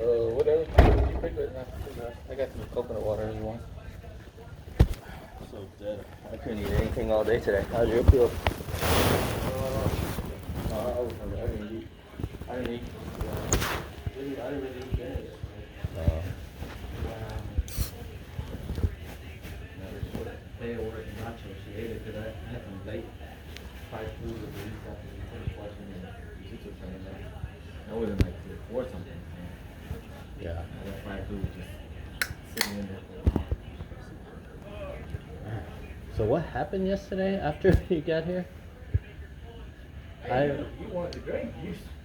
Whatever. You pick it. I got some coconut water if you want. So dead. I couldn't eat anything all day today. How'd you feel? I didn't eat. I didn't eat. I didn't really eat dinner yesterday. They ordered nachos. She ate it because I had some late fried food with the least after we finished watching the jiu-jitsu training there. That wasn't like 3 or 4 something. Yeah. That fried food was just sitting in there for a while. So what happened yesterday after you got here? Hey, you wanted to drink.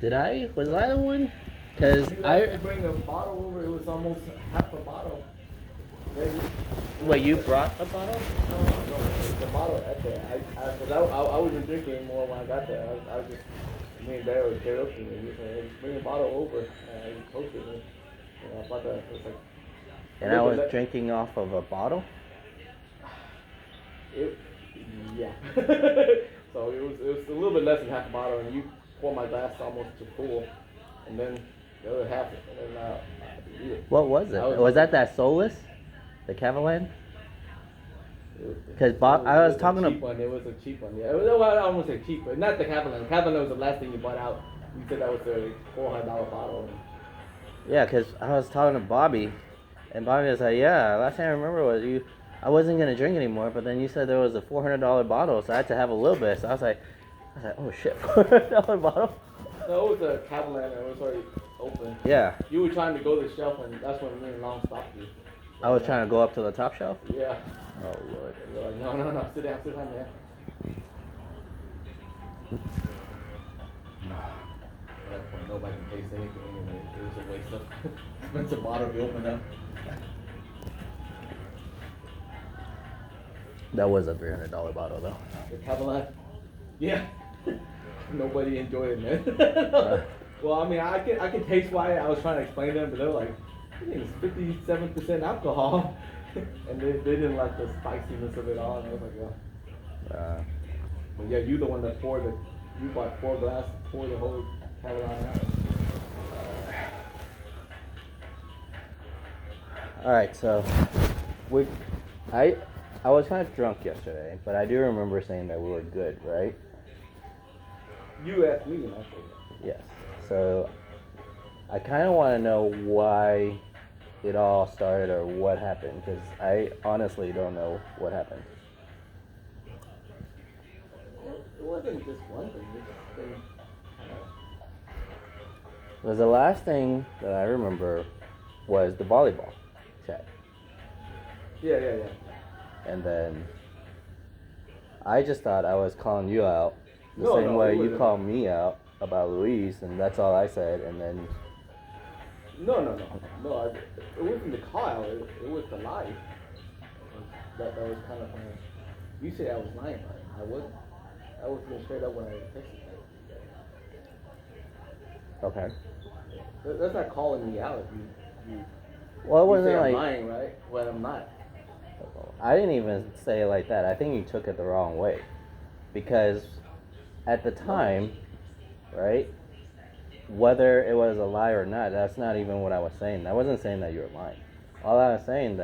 Did I? Was I the one? Because I bring a bottle over. It was almost half a bottle. Maybe. Wait, you brought the bottle? No, the bottle at there. I wasn't drinking anymore when I got there. I was just, me and Dad was karaoke. He said, hey, bring a bottle over. And he posted me. I bought that. It was like, and I was drinking off of a bottle? Yeah. So it was a little bit less than half a bottle, and you pour my glass almost to full, and then the other half, and then what was it? Was that Solus, the Cavalan? Because I was talking to. It was a cheap one. Yeah, I almost say cheap, but not the Cavalan. The Cavalan was the last thing you bought out. You said that was a $400 bottle. Yeah, because I was talking to Bobby, and Bobby was like, "Yeah, last thing I remember was you." I wasn't gonna drink anymore, but then you said there was a $400 bottle, so I had to have a little bit. So I was like, oh shit, $400 bottle. No, it was a Cavalan. It was already open. Yeah. You were trying to go to the shelf, and that's when me and Long stopped you. I was trying to go up to the top shelf. Yeah. Oh Lord. Like, no, sit down, man. At that point, nobody can taste anything anyway. It was a waste of expensive bottle to open up. That was a $300 bottle though. The Cavalan? Yeah. Nobody enjoyed it, man. Well, I mean, I can taste why. I was trying to explain to them, but they were like, I think it's 57% alcohol. And they didn't like the spiciness of it all. And I was like, yeah. But yeah, you the one that you bought 4 glasses, poured the whole Cavalan out. Alright, so I was kind of drunk yesterday, but I do remember saying that we were good, right? You asked me and I said that. Yes. So I kind of want to know why it all started or what happened, because I honestly don't know what happened. It wasn't just one thing. Because the last thing that I remember was the volleyball chat. Yeah. And then I just thought I was calling you out the same way you called me out about Luis, and that's all I said. And then no. It wasn't the call out. It was the lie. That was kind of funny. You said I was lying, right? I wasn't. I was being straight up when I texted you. Okay. That's not calling me out. You well, it wasn't say like I'm lying, right? Well, I'm not. I didn't even say it like that. I think you took it the wrong way, because at the time, right, whether it was a lie or not, that's not even what I was saying. I wasn't saying that you were lying. All I was saying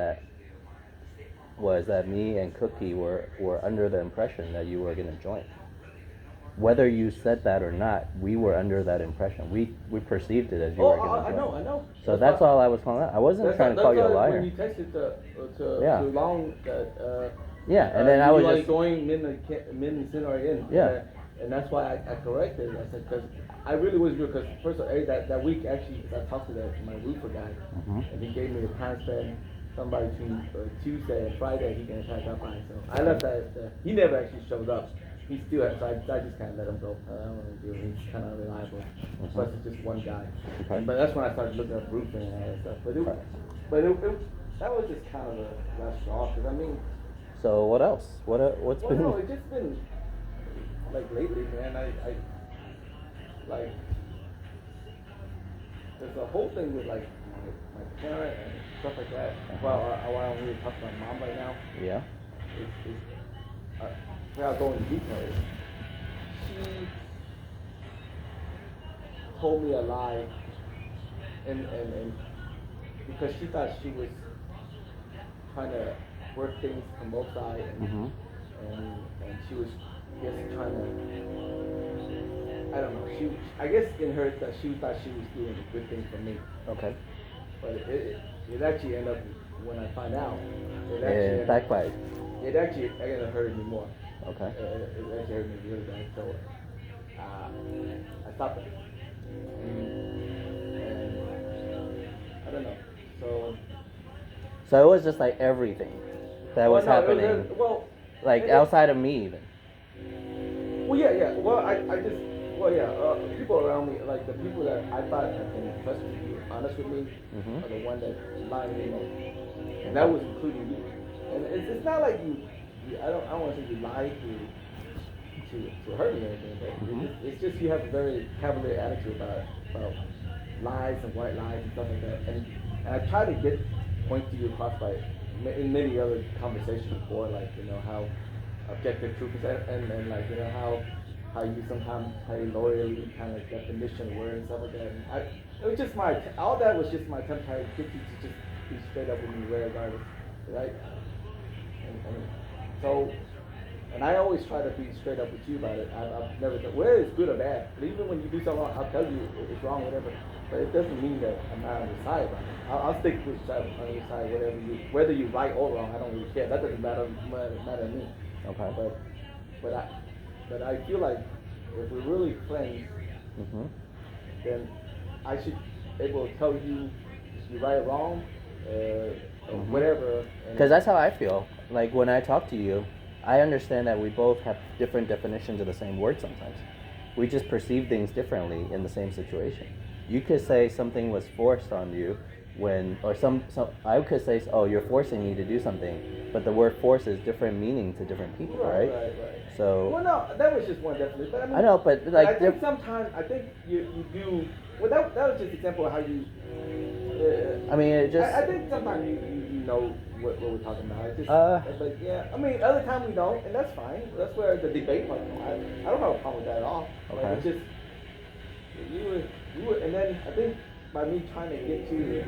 was that me and Cookie were under the impression that you were going to join. Whether you said that or not, we were under that impression. We perceived it as you were going to join. I know. So that's all I was calling out. I wasn't trying to call you a liar. When you texted to Long that yeah, and then I was like just going min sin or in. Yeah. And that's why I corrected. I said because I really was good. Because first of all, that week actually I talked to my roofer guy, and he gave me the time span. Somebody between Tuesday and Friday he can try to up on. So I left that. He never actually showed up. He still has, so I just kind of let him go. I don't want to do it. He's kind of unreliable. Plus, it's just one guy. Okay. But that's when I started looking up roofing and all that stuff. But that was just kind of a last straw. Because I mean. So what else? What's been? No, it's just been like lately, man. I like there's a whole thing with like my parent and stuff like that. Well, I don't really talk to my mom right now. Yeah. Without going into details, she told me a lie and because she thought she was trying to work things from both sides, Mm-hmm. and she was just trying to, I don't know, I guess in her that she thought she was doing a good thing for me, Okay. but it actually ended up, when I find out, It backfired. it actually ended up hurting me more. Okay. It actually hurt me really bad, so I stopped it. And I don't know. So it was just like everything that was happening, like it, outside of me even. well, yeah. Well, I just, well, yeah. People around me, like the people that I thought I can trust to be honest with me, Mm-hmm. are the one that lied me most, and that was including you. And it's not like I don't want to say you lied to hurt me or anything, but Mm-hmm. it's just you have a very cavalier attitude about lies and white lies and stuff like that. And I try to point to you across by in many other conversations before, like how objective truth is, and like how you sometimes play loyally kind of definition of word and stuff like that. And it was just all that was just my attempt to try to get you to just be straight up with me, regardless, right? And so. And I always try to be straight up with you about it. I've never done, whether it's good or bad. But even when you do something wrong, I'll tell you it's wrong, whatever. But it doesn't mean that I'm not on your side about it. I'll stick with on your side, whether you right or wrong. I don't really care. That doesn't matter to me. Okay. But I feel like if we're really friends, Mm-hmm. then I should able to tell you you're right or wrong, or whatever. Because that's how I feel. Like when I talk to you, I understand that we both have different definitions of the same word sometimes. We just perceive things differently in the same situation. You could say something was forced on you or I could say, oh, you're forcing me to do something, but the word force is different meaning to different people, right? Right. So. Well, no, that was just one definition. But I know, but like. I think sometimes, you do. Well, that was just an example of how you. I mean, it just. I think sometimes you know what we're talking about. It just, but yeah, I mean, other times we don't, and that's fine. That's where the debate might come. I don't have a problem with that at all. Okay. But it's just you were, and then I think by me trying to get you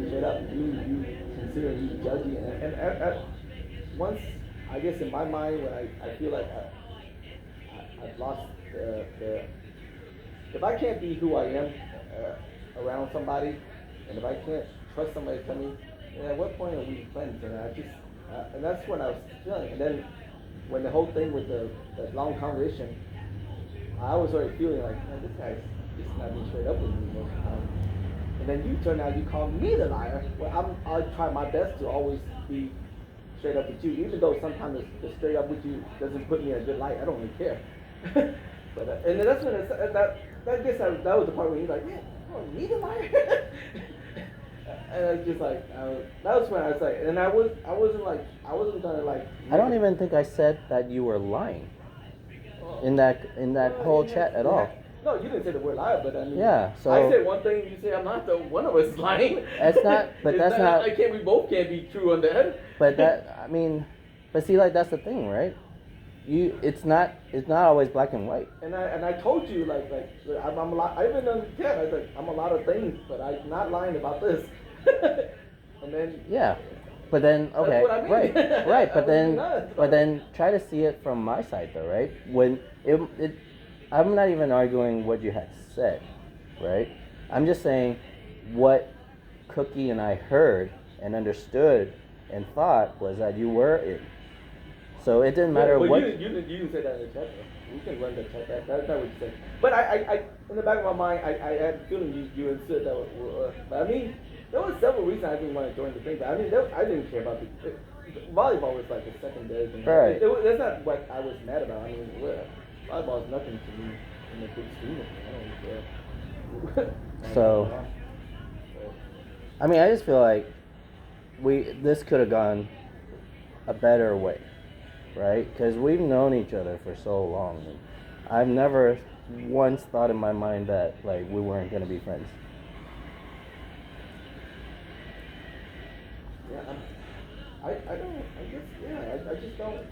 straight up, you consider you judgy, and once I guess in my mind when I feel like I've lost the if I can't be who I am around somebody, and if I can't trust somebody to tell me, then at what point are we friends? And and that's when I was feeling. And then when the whole thing with the long conversation, I was already feeling like, man, this guy's just not being straight up with me most of the time. And then you turn out you call me the liar. Well, I'll try my best to always be straight up with you, even though sometimes the straight up with you doesn't put me in a good light. I don't really care. But and then that's when I guess that was the part where he's like, man, me the liar. And I was just like, that was when I was like, and I wasn't gonna like. I don't even think I said that you were lying in that whole chat at all. No, you didn't say the word liar, but I mean. Yeah, so. I said one thing, you say I'm not. One of us is lying. That's not. But that's not. We both can't be true on that. But but see, like that's the thing, right? It's not always black and white. And I told you like I'm a lot. I even on the chat. I was like, I'm a lot of things, but I'm not lying about this. And then. Yeah. But then, okay, that's what I mean. right, but then try to see it from my side though, right? When I'm not even arguing what you had said, right? I'm just saying what Cookie and I heard and understood and thought was that you were in. So it didn't matter what. You didn't say that in the chat. You can run the chat. That's not what you said. But I in the back of my mind, I had a feeling you insisted that. But I mean. There was several reasons I didn't want to join the thing, but I mean, I didn't care about volleyball was like a secondary thing. Right. That's not what I was mad about. I mean, volleyball is nothing to me in the big scheme of things. I don't really care. So, I mean, I just feel like this could have gone a better way, right? Because we've known each other for so long, and I've never once thought in my mind that like we weren't gonna be friends. Yeah, I just don't.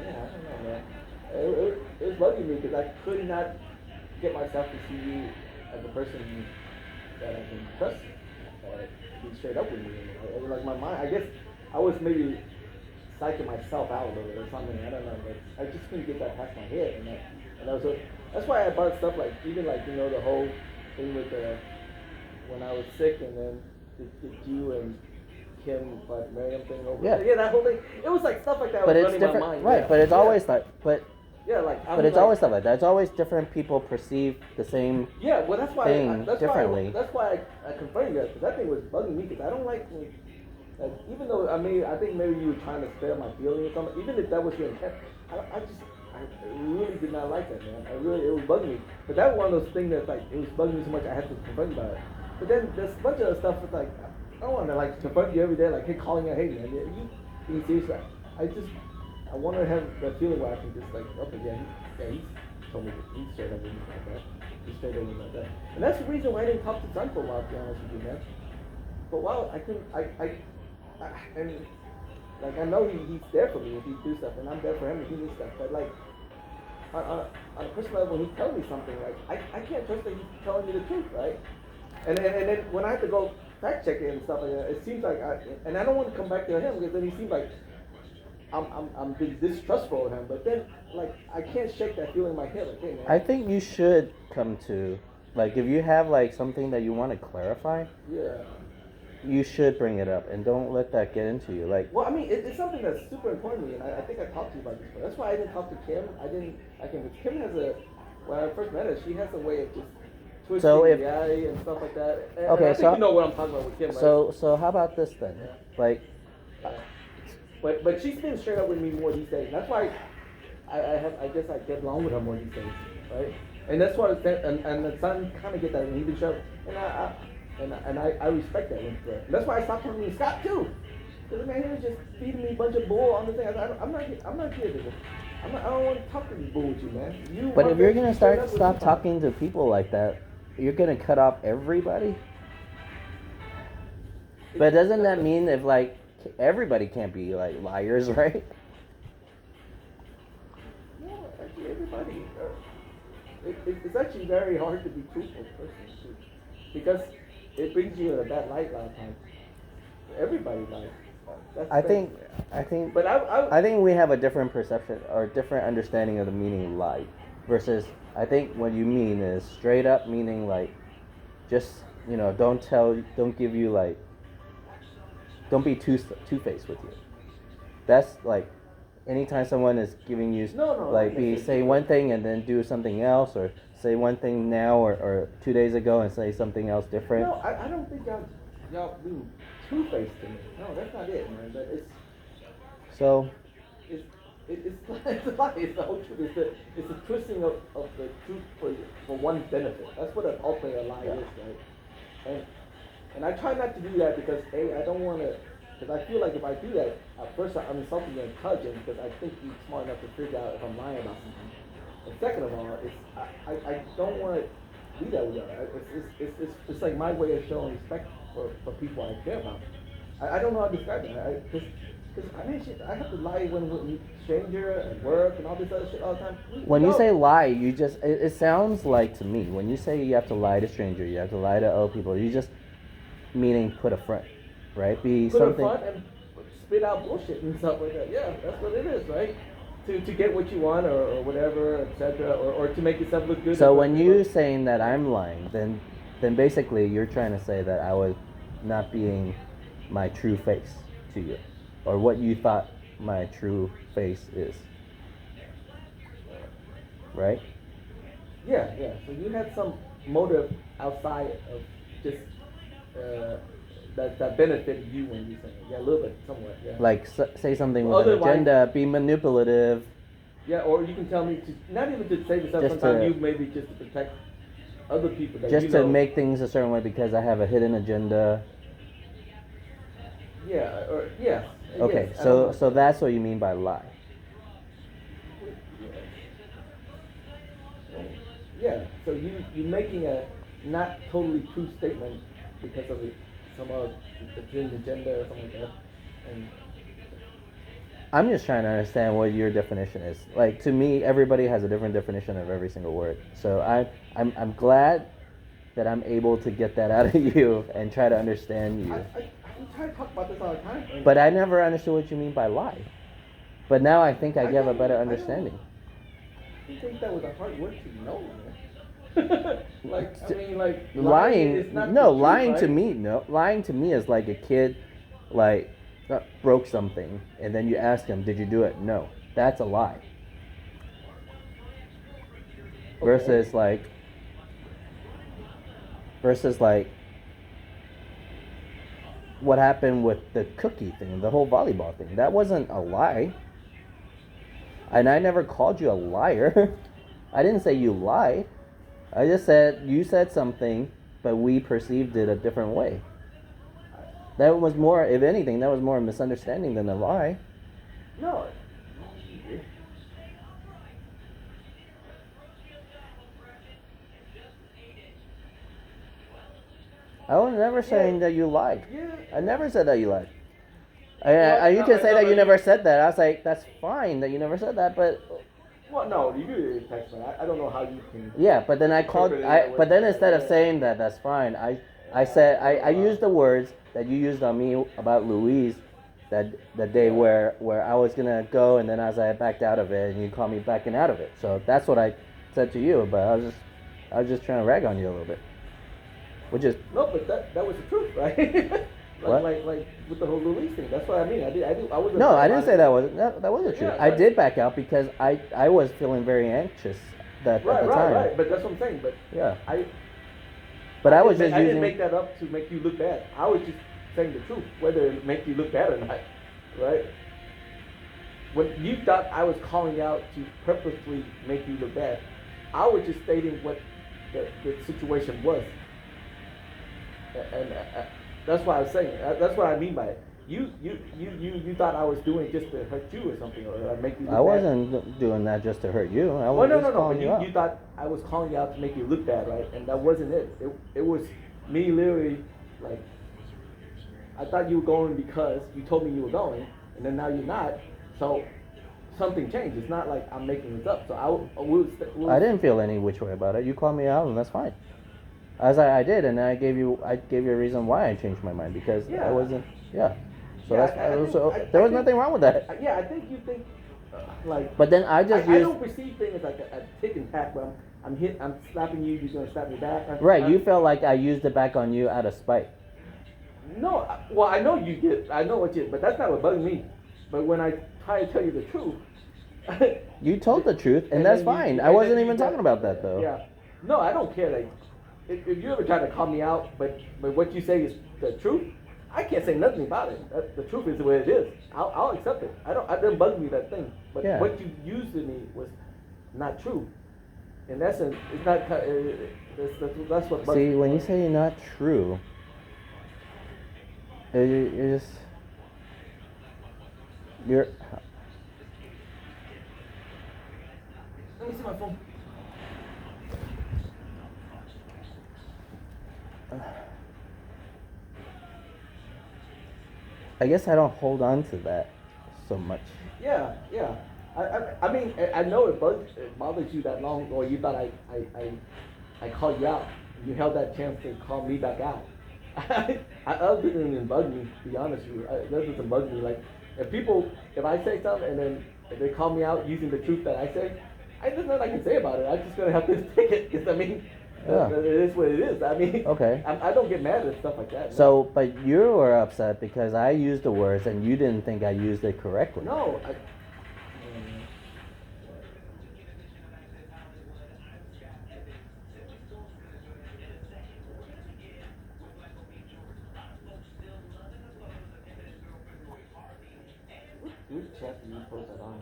Yeah, I don't know, man. It was bugging me because I could not get myself to see you as a person that I can trust, be straight up with me. Like my mind, I guess I was maybe psyching myself out a little bit or something. I don't know, but I just couldn't get that past my head, and I was that's why I brought stuff like even like the whole thing with when I was sick and then the you and Kim like Miriam thing over. Yeah, that whole thing. It was like stuff like that. But was it's running different, my mind. right? Yeah. But it's always like, yeah, like but it's always stuff like that. It's always different people perceive the same. Yeah, well, that's why thing differently. That's why I confronted you because that thing was bugging me because I don't like even though I think maybe you were trying to spare my feelings or something. Even if that was your intent, I really did not like that, man. It was bugging me. But that was one of those things that like it was bugging me so much I had to confront you about it. But then there's a bunch of other stuff that's like I don't want to like confront you every day, like hey, calling you, hey man, you being serious. I want to have that feeling where I can just like, okay, he's told me he's straight up with me like that. He's straight up with me like that. And that's the reason why I didn't talk to Son for a while, to be honest with you, man. For a while, I couldn't, and like I know he's there for me if he do stuff, and I'm there for him if he do stuff. But like on a personal level, when he's telling me something, like I can't trust that he's telling me the truth, right? And then when I have to go fact check it and stuff like that, it seems like and I don't want to come back to him because then he seems like I'm distrustful of him. But then like I can't shake that feeling in my head, like hey man. I think you should come to like if you have like something that you want to clarify. Yeah. You should bring it up and don't let that get into you. Like, well, I mean, it's something that's super important to me, and I think I talked to you about this. But that's why I didn't talk to Kim. Kim has when I first met her, she has a way of just twisting reality and stuff like that. And okay, I think you know what I'm talking about with Kim, right? So how about this then? Yeah. Like, but she's been straight up with me more these days. And that's why I guess I get along with her more these days, right? And that's why and the son kind of get that when he been straight up, and I respect that. And that's why I stopped talking to Scott too. Because man, he was just feeding me a bunch of bull on the thing. I'm not here to. I don't want to talk to this bull with you, man. But if you're gonna stop talking to people like that, you're gonna cut off everybody. But doesn't that mean if like everybody can't be like liars, right? No, actually everybody. It's actually very hard to be truthful because it brings you in a bad light a lot of times. Everybody lies. I think. But I think we have a different perception or different understanding of the meaning of lie, versus I think what you mean is straight up meaning like, just don't give you like, don't be two-faced with you. That's like, anytime someone is giving you say one thing and then do something else, or say one thing now or 2 days ago and say something else different. No, I don't think y'all being two-faced to me. No, that's not it, man. But it's so. It's a lie. It's the whole truth. It's a twisting of the truth for one's benefit. That's what ultimately a lie is, right? And I try not to do that because I don't want to. Because I feel like if I do that, at first I'm insulting your intelligence because I think you're smart enough to figure out if I'm lying about something. And second of all, I don't want to do that with you. It's like my way of showing respect for people I care about. I don't know how to describe it. Because I have to lie when we stranger at work and all this other shit all the time. When you say lie, you just it sounds like to me when you say you have to lie to stranger, you have to lie to other people. You just meaning put a front, right? Be put something. Put a front and spit out bullshit and stuff like that. Yeah, that's what it is, right? To get what you want or whatever, etc., or to make yourself look good. So when you saying that I'm lying, then basically you're trying to say that I was not being my true face to you, or what you thought my true face is, right? Yeah. So you had some motive outside of just that benefited you when you say it. Yeah, a little bit, somewhat. Yeah. Like say something with an agenda, be manipulative. Yeah, or you can tell me to not even to save yourself. Sometimes you maybe just to protect other people. That just to make things a certain way because I have a hidden agenda. Yeah. Or yeah. Okay, yes, so that's what you mean by lie. Yeah. So you're making a not totally true statement because of some hidden agenda or something like that, and. I'm just trying to understand what your definition is. Like to me, everybody has a different definition of every single word. So I'm glad that I'm able to get that out of you and try to understand you. I try to talk about this all the time. But I never understood what you mean by lie. But now I think I have a better understanding. I think that was a hard word to know, man. Lying is not no, the truth, lying right? to me, no. Lying to me is like a kid, like, broke something, and then you ask him, did you do it? No. That's a lie. Okay. Versus like what happened with the cookie thing, the whole volleyball thing. That wasn't a lie. And I never called you a liar. I didn't say you lied. I just said you said something, but we perceived it a different way. That was more, if anything, that was more a misunderstanding than a lie. No. I was never saying that you lied. Yeah. I never said that you lied. You can say no, that you but never said that. I was like, that's fine that you never said that, but Well, no, you do text me. I don't know how you can. yeah, but then I called. But then instead of saying that, that's fine. I used the words that you used on me about Louise, that day where I was gonna go, and then as I backed out of it, and you called me backing out of it. So that's what I said to you. But I was just trying to rag on you a little bit, which is No, but that was the truth, right? What? Like with the whole release thing. That's what I mean. I wasn't. no. I didn't say that wasn't true. Yeah, I did back out because I was feeling very anxious at the time. Right. But that's what I'm saying. But Yeah. But I was just I using. didn't make that up to make you look bad. I was just saying the truth, whether it make you look bad or not, right? When you thought I was calling out to purposely make you look bad, I was just stating what the situation was, and that's what I was saying. That's what I mean by it. You thought I was doing it just to hurt you or something, or make you look I bad. wasn't doing that just to hurt you. I was Well, no. calling But you out. you thought I was calling you out to make you look bad, right? And that wasn't it. It was me literally, like, I thought you were going because you told me you were going, and then now you're not. So something changed. It's not like I'm making this up. So I didn't feel any which way about it. You called me out, and that's fine. As I did, and I gave you a reason why I changed my mind because Yeah. I wasn't. Yeah. So Yeah, there was nothing wrong with that. Yeah, I think you think like. But then I just I used. don't perceive things like a tick and tack. Where I'm slapping you. You're gonna slap me back. Right, you felt like I used it back on you out of spite. No, well, I know you did. I know what you did, but that's not what bugged me. But when I try to tell you the truth. You told the truth, and And that's then fine. you- I and wasn't then you even got- talking about that though. Yeah. No, I don't care. Like, if you ever try to call me out, but what you say is the truth, I can't say nothing about it. The truth is the way it is. I'll accept it. It doesn't bug me that thing. But Yeah. what you used to me was not true. In essence, it's not. That's what bugs See, me. when you say not true, you're just you're. Let me see my phone. I guess I don't hold on to that so much. Yeah. I mean, I know it bothers you that long, or you thought I called you out. You held that chance to call me back out. Other than it bug me, to be honest with you, that doesn't bug me. Like, if I say something and then if they call me out using the truth that I say, there's nothing I can say about it. I'm just gonna have to take it. Because I mean, Yeah. it is what it is. I mean, Okay. I don't get mad at stuff like that. So, but you were upset because I used the words and you didn't think I used it correctly. No. Which chat did you post that on?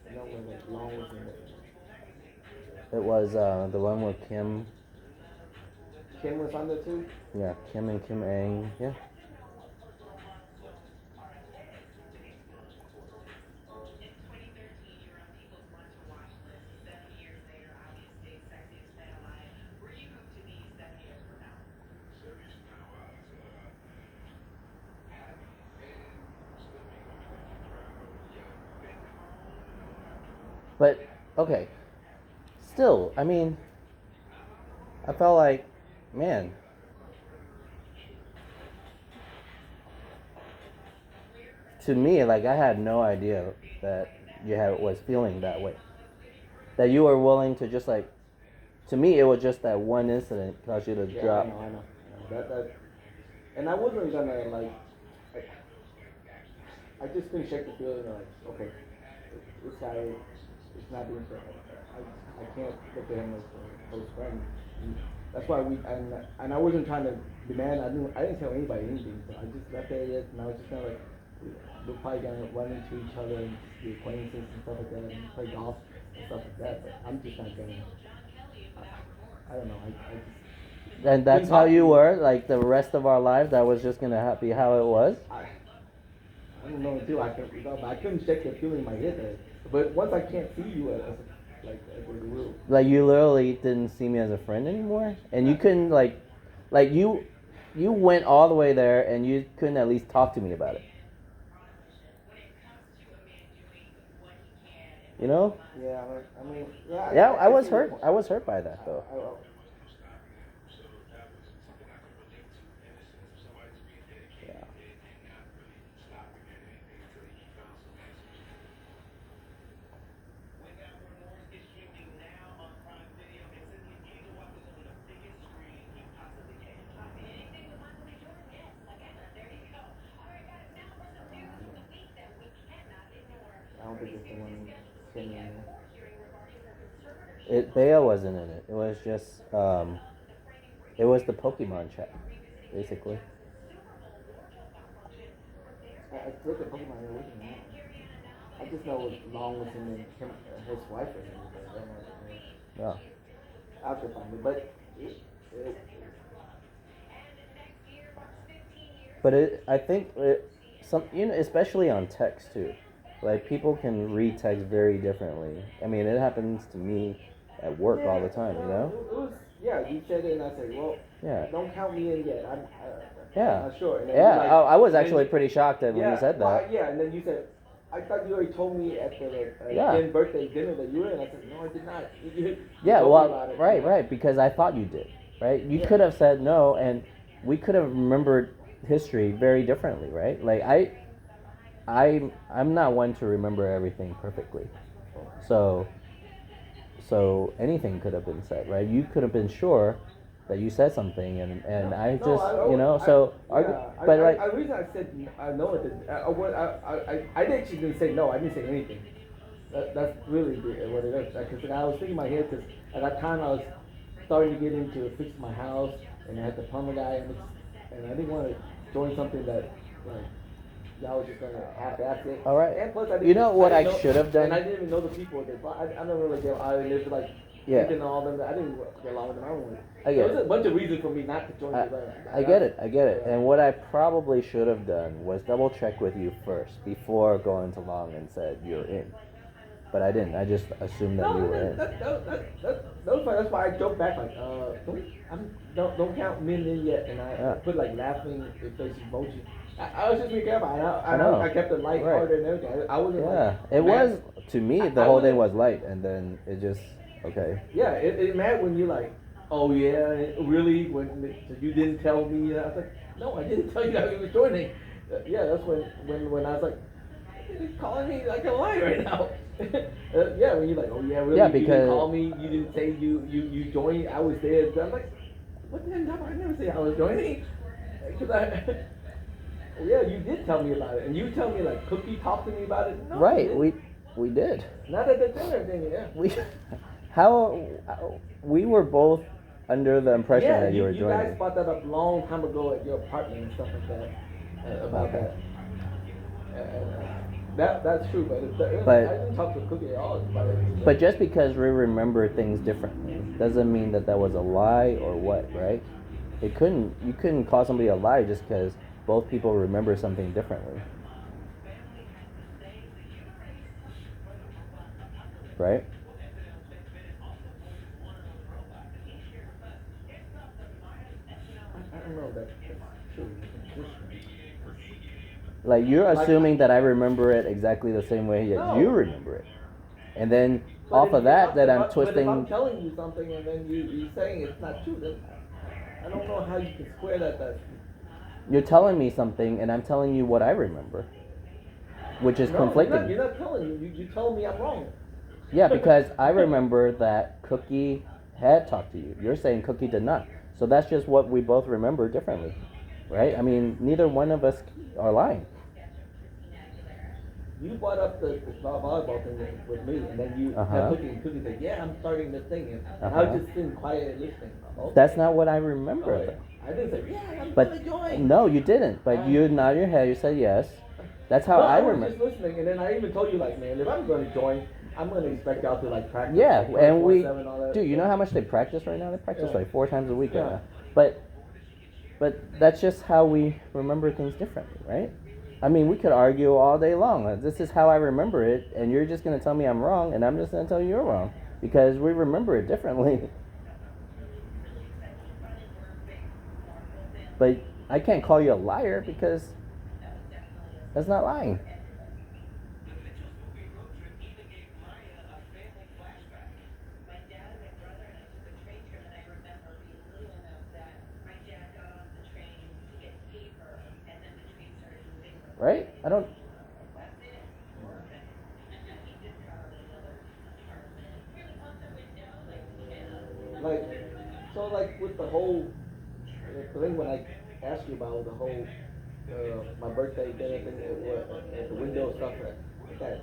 You know when like long was in it. It was the one with Kim. Kim was on there too. Yeah, Kim and Kim Ang. Yeah. But okay, still, I mean, I felt like man. To me, like I had no idea that was feeling that way. That you were willing to just like. To me, it was just that one incident caused you to drop. I know. And I wasn't gonna like. I just couldn't shake the feeling like, okay, this guy is not doing so. I can't look at him as a close friend. And that's why and I wasn't trying to demand. I didn't tell anybody anything. So I just left it, and I was just kind of like, we're probably gonna run into each other and be acquaintances and stuff like that, and play golf and stuff like that. But I'm just not gonna. I don't know. I just. And that's how you were, like the rest of our lives. That was just gonna be how it was. I don't know until I couldn't shake the feeling in my head. But once I can't see you as a real. Like you literally didn't see me as a friend anymore, and you couldn't like you went all the way there, and you couldn't at least talk to me about it. You know? Yeah, I mean, yeah. Yeah, I was hurt. I was hurt by that though. I don't think it's the one in there. Bea wasn't in it. It was just it was the Pokemon chat, basically. I looked at Pokemon and wasn't in it. I just know Long was in him, his wife or something. Yeah. I have to find it, but I think especially on text too. Like people can read text very differently. I mean, it happens to me at work all the time. You know. It was, you said it, and I said, well, don't count me in yet. I'm not sure. And yeah, like, I was actually pretty shocked when you said that. And then you said, I thought you already told me at the birthday dinner that you were in. I said, no, I did not. Right, because I thought you did. Right, you could have said no, and we could have remembered history very differently. Right, like I'm not one to remember everything perfectly, so anything could have been said, right? You could have been sure that you said something, and the reason I said I know it, I actually didn't say no. I didn't say anything. That's really what it is. Because I was thinking in my head, because at that time I was starting to get into fixing my house, and I had the plumber guy, and I didn't want to join something that like. I was just gonna half-ass it. All right. And plus, I should have done? And I didn't even know the people there. I don't really get. There's like, and all them. I didn't get along with them. There was a bunch of reasons for me not to join. I get it. And what I probably should have done was double check with you first before going to Long and said you're in. But I didn't. I just assumed that you were in. That's why I joked back like, don't count me in yet, and I put like laughing face emoji. I was just being careful. I know. I kept it light-hearted and everything. I wasn't it was, to me, the whole thing was light, and then it just, okay. Yeah, it mad when you like, oh yeah, really? When you didn't tell me? I was like, no, I didn't tell you that he was joining. That's when I was like, he's calling me like a liar right now. When you're like, oh yeah, really? Because you didn't call me, you didn't say you joined, I was there. I'm like, what the hell? I never said I was joining. Because you did tell me about it, and you tell me like Cookie talked to me about it. No, right, we did. Not at the dinner thing, we were both under the impression that you were joining. You guys brought that up a long time ago at your apartment and stuff like that about that. That's true, but I didn't talk to Cookie at all about it. But just because we remember things differently doesn't mean that was a lie or what, right? You couldn't call somebody a lie just because both people remember something differently. Right? I don't know that's true. Like you're assuming that I remember it exactly the same way that you remember it. And then off of that I'm twisting. But if I'm telling you something and then you saying it's not true, then I don't know how you can square that. You're telling me something, and I'm telling you what I remember, which is No, conflicting. You're not telling me. You're telling me I'm wrong. Yeah, because I remember that Cookie had talked to you. You're saying Cookie did not. So that's just what we both remember differently, right? I mean, neither one of us are lying. You brought up the volleyball thing with me, and then you kept Cookie said, "Yeah, I'm starting this thing," and I was just sitting quiet and listening. Okay. That's not what I remember. Okay. I didn't say, "Yeah, I'm but gonna join." No, you didn't. But you nodded your head. You said yes. That's how I remember. I was just listening, and then I even told you, like, man, if I'm gonna join, I'm gonna expect y'all to like practice. Yeah, like, and we, dude, you know how much they practice right now? They practice like 4 times a week right now. But that's just how we remember things differently, right? I mean, we could argue all day long. This is how I remember it, and you're just gonna tell me I'm wrong, and I'm just gonna tell you you're wrong because we remember it differently. But I can't call you a liar because that's not lying. Right? I don't. Like with the whole thing when I asked you about the whole my birthday dinner thing at the window stuff like that.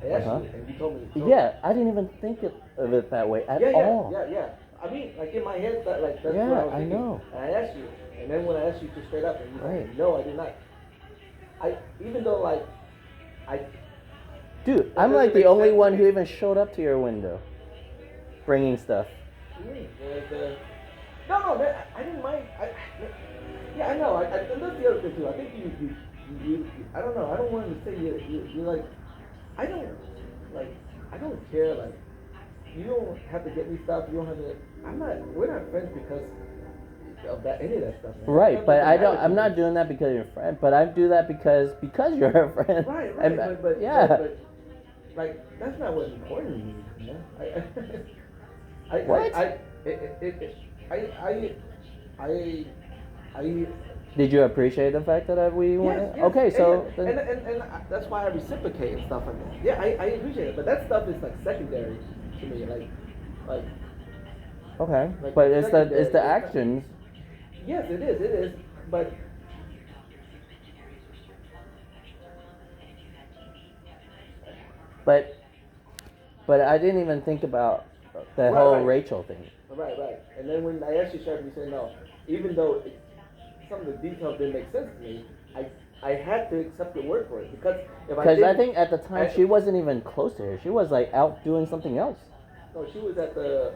I asked you, and you told me. Yeah, I didn't even think of it that way at all. Yeah. I mean, like in my head, that's what I was thinking. I know. And I asked you, and then when I asked you just straight up, and you said, no, I did not. Even though Dude, I'm like the only one who even showed up to your window, bringing stuff. No, man, I didn't mind. I know. That's the other thing too. I think you I don't know. I don't want to say you're like. I don't care. Like, you don't have to get me stuff. You don't have to. We're not friends because of any of that stuff. Man. Right, but I'm not doing that because you're a friend. But I do that because you're a friend. Right. But like that's not what's important to me. I Did you appreciate the fact that we went? Yes, okay, so and that's why I reciprocate and stuff like that. Yeah, I appreciate it, but that stuff is like secondary to me. Like. Okay, like but it's the actions. Yes, it is, but. But I didn't even think about the whole Rachel thing. Right. And then when I asked you, Sheriff, you said no. Even though some of the details didn't make sense to me, I had to accept your word for it because I think at the time she wasn't even close to her. She was like out doing something else. No, she was at the.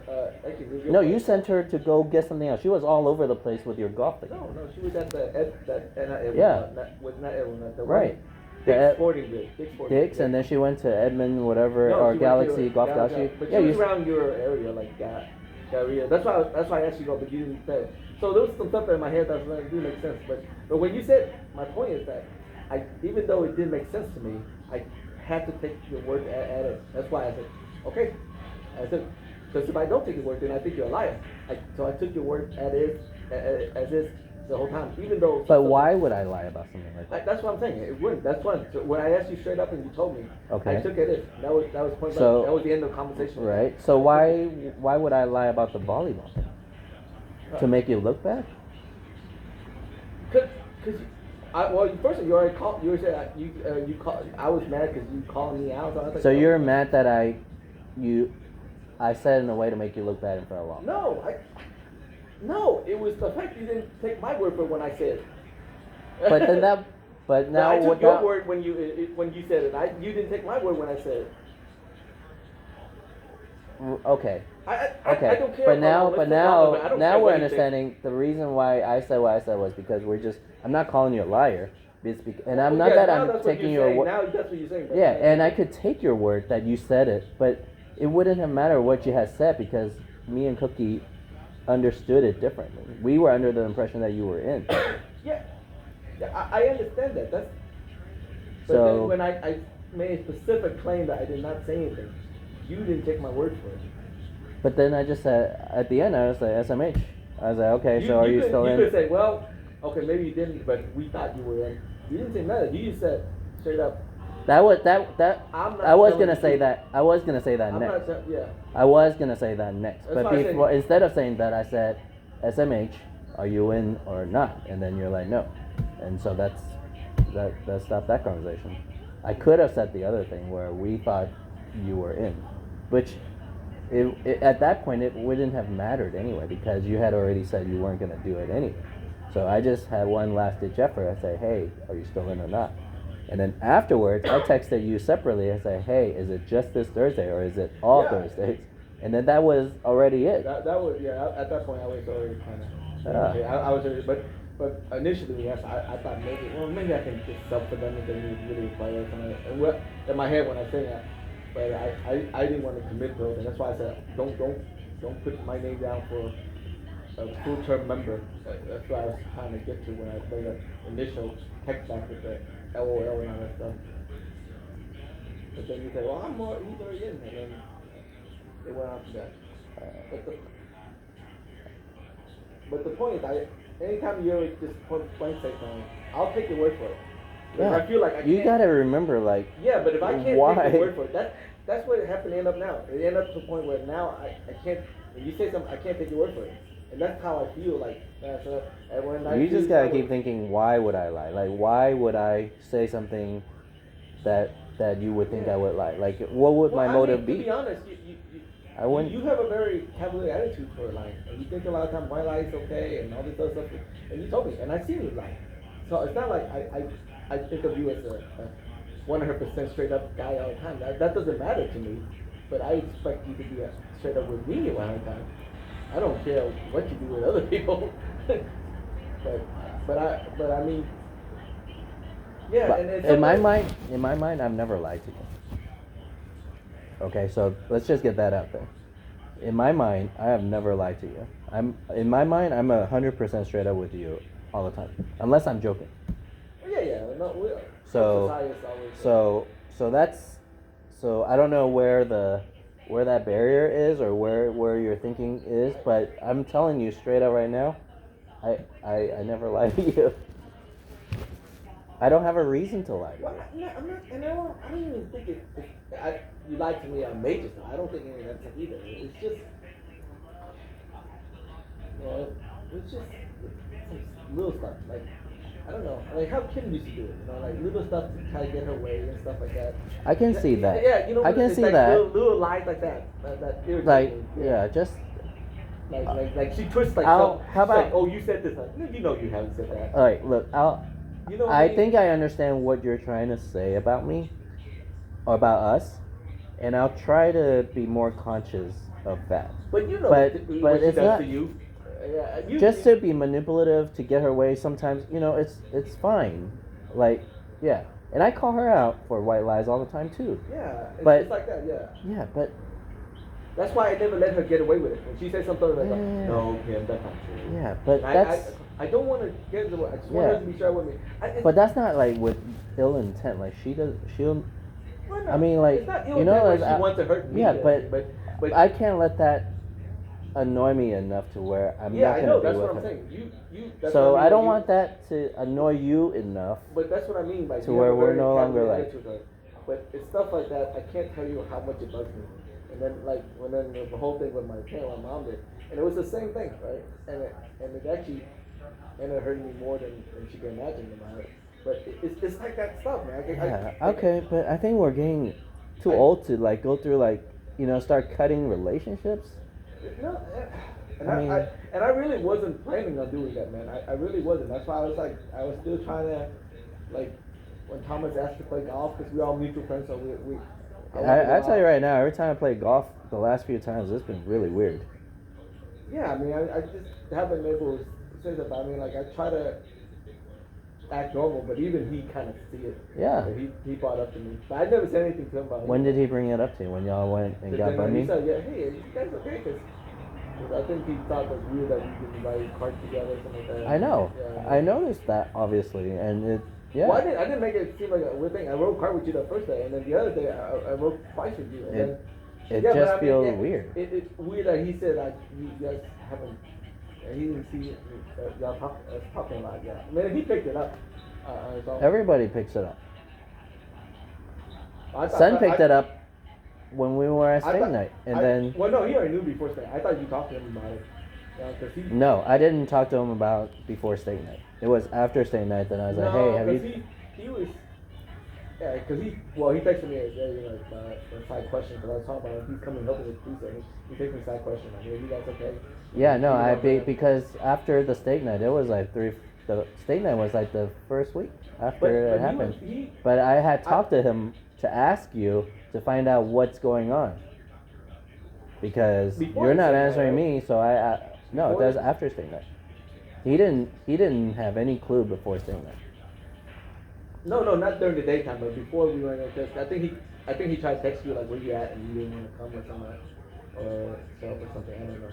Actually, no, you sent her to go get something else. She was all over the place with your golf thing. No, she was at the not Edwin, the right. Dick's Sporting Goods. Dick's, and then she went to Edmond, whatever, or Galaxy, Golf Galaxy. But she was around your area, like Galleria. That's why I asked you to go, but you didn't say. So there was some stuff in my head that didn't make sense. But when you said, my point is that even though it didn't make sense to me, I had to take your word at it. That's why I said, okay. I said, because if I don't take your word, then I think you're a liar. So I took your word as is the whole time, even though. But why would I lie about something like that? That's what I'm saying. It wouldn't. That's one. So when I asked you straight up and you told me, okay. I took it as that was point blank. That was the end of the conversation. Right. So why would I lie about the volleyball thing? To make you look bad? Because first of all, you already called. You said you called. I was mad because you called me out. So you're mad that I said in a way to make you look bad in front of law. No, it was the fact you didn't take my word for it when I said it. But now I took your word when you said it. You didn't take my word when I said it. Okay. I don't care. But now we're understanding the reason why I said what I said was because I'm not calling you a liar. And I'm not that I'm taking your word. Now that's what you're saying. Yeah, and I could take your word that you said it, but it wouldn't have mattered what you had said because me and Cookie understood it differently. We were under the impression that you were in. Yeah, I understand that. But then when I made a specific claim that I did not say anything, you didn't take my word for it. But then I just said, at the end, I was like, SMH. I was like, okay, so are you still in? You could say, well, okay, maybe you didn't, but we thought you were in. You didn't say nothing. You just said straight up. That was I was gonna say truth. that. I was gonna say that I'm next. not. Yeah. I was gonna say that next. That's But why I before, said- instead of saying that, I said, SMH, are you in or not? And then you're like, no. And so that stopped that conversation. I could have said the other thing where we thought you were in, which at that point it wouldn't have mattered anyway because you had already said you weren't gonna do it anyway. So I just had one last ditch effort. I say, hey, are you still in or not? And then afterwards, I texted you separately. I say, hey, is it just this Thursday or is it all Thursdays? And then that was already it. That was At that point, I was already kind of. Yeah. Okay, I was already, but initially, yes, I thought maybe I can just sub for them if they really play or something. And what in my head when I say that, but I didn't want to commit those, and that's why I said don't put my name down for a full-term member. That's what I was trying to get to when I made that initial text back with the LOL and all that stuff. But then you say, well, I'm more either in, and then it went on to that. But the point is, anytime you ever just point blank say something, I'll take your word for it. Yeah. I feel like I can't. You gotta remember, like, yeah, but if I can't why? take your word for it, that's what happened to end up now. It ended up to the point where now I can't. When you say something, I can't take your word for it. And that's how I feel like. You just gotta keep thinking, why would I lie? Like, why would I say something that you would think I would lie? Like, what would my motive be? To be honest, I wouldn't. You have a very cavalier attitude for lying. And you think a lot of times, why lie is okay and all this other stuff. And you told me, and I seen you lie. So it's not like I think of you as a 100% straight up guy all the time. That doesn't matter to me. But I expect you to be straight up with me all the time. I don't care what you do with other people. but I mean, yeah. But and in my mind, I've never lied to you. Okay, so let's just get that out there. In my mind, I have never lied to you. In my mind, I'm 100% straight up with you all the time, unless I'm joking. Yeah. No, So I don't know where that barrier is or where your thinking is, but I'm telling you straight up right now, I never lie to you. I don't have a reason to lie to you. I'm not, and I don't even think you lied to me on major stuff. I don't think any of that stuff either. It's just, it's just some little stuff. Like, I don't know, like how Kim used to do it, like little stuff to try to get her way and stuff like that. I can see that. Yeah, I can see like that. Little lies like that irritate like, me. yeah, just. Like she twists like. How about? Like, oh, you said this. You know you haven't said that. All right, look, I mean? think I understand what you're trying to say about me, or about us, and I'll try to be more conscious of that. But you know, but what she it's does not. To you. Just to be manipulative to get her way sometimes, it's fine. Like, yeah. And I call her out for white lies all the time too. Yeah, it's like that, yeah. Yeah, but that's why I never let her get away with it. When she says something like, no, Kim, that's not true. Yeah, but I don't want to get in the way. I just want her to be straight with me. But that's not like with ill intent. Like she'll. Well, no, I mean, like, it's not ill intent, she wants to hurt me. Yeah, but I can't let that annoy me enough to where I'm not going to be with what I'm her. saying. That's so what I don't want that to annoy you enough. But that's what I mean by to where we're no longer like. But it's stuff like that. I can't tell you how much it bugs me. And then the whole thing with my parents, my mom did, and it was the same thing, right? And it actually ended up hurting me more than she can imagine about it. But it's like that stuff, man. Okay, but I think we're getting too old to like go through like start cutting relationships. No, and I really wasn't planning on doing that, man. I really wasn't. That's why I was still trying to, like, when Thomas asked to play golf, because we all mutual friends, so we. I tell you right now, every time I play golf, the last few times, it's been really weird. Yeah, I mean, I just haven't been able to say that. But I mean, like, I try to act normal, but even he kind of see it. Yeah. He brought up to me, but I never said anything to him about it. When did he bring it up to you? When y'all went and got bunny? He said, yeah, hey, you guys okay? Because I think he thought it was weird that we didn't buy cards together or something like that. I know. Yeah. I noticed that, obviously, and it. Yeah. Well, I didn't make it seem like a weird thing. I rode card with you the first day, and then the other day I rode twice with you. And it just feels weird. It's weird that he said you guys haven't and he didn't see y'all talking about it. Yeah, I mean, he picked it up. So Everybody picks it up. I thought, Son picked it up when we were at steak night, and then. Well, no, he already knew before steak. I thought you talked to him about it. No, I didn't talk to him about before steak night. It was after steak night that I was like, hey, have you? He was. Yeah, because he texted me a side question because I was talking about he's coming help me with pizza. He texted me a side question like, hey, you guys okay? Yeah, no, because after the steak night, it was like the steak night was like the first week after it happened. But I had talked to him to ask you to find out what's going on. Because you're not answering me, so no, it was after steak night. He didn't have any clue before steak night. No, not during the daytime, but before we went to test. I think he tried to text you like where you at and you didn't want to come or something, or stuff or something. I don't know.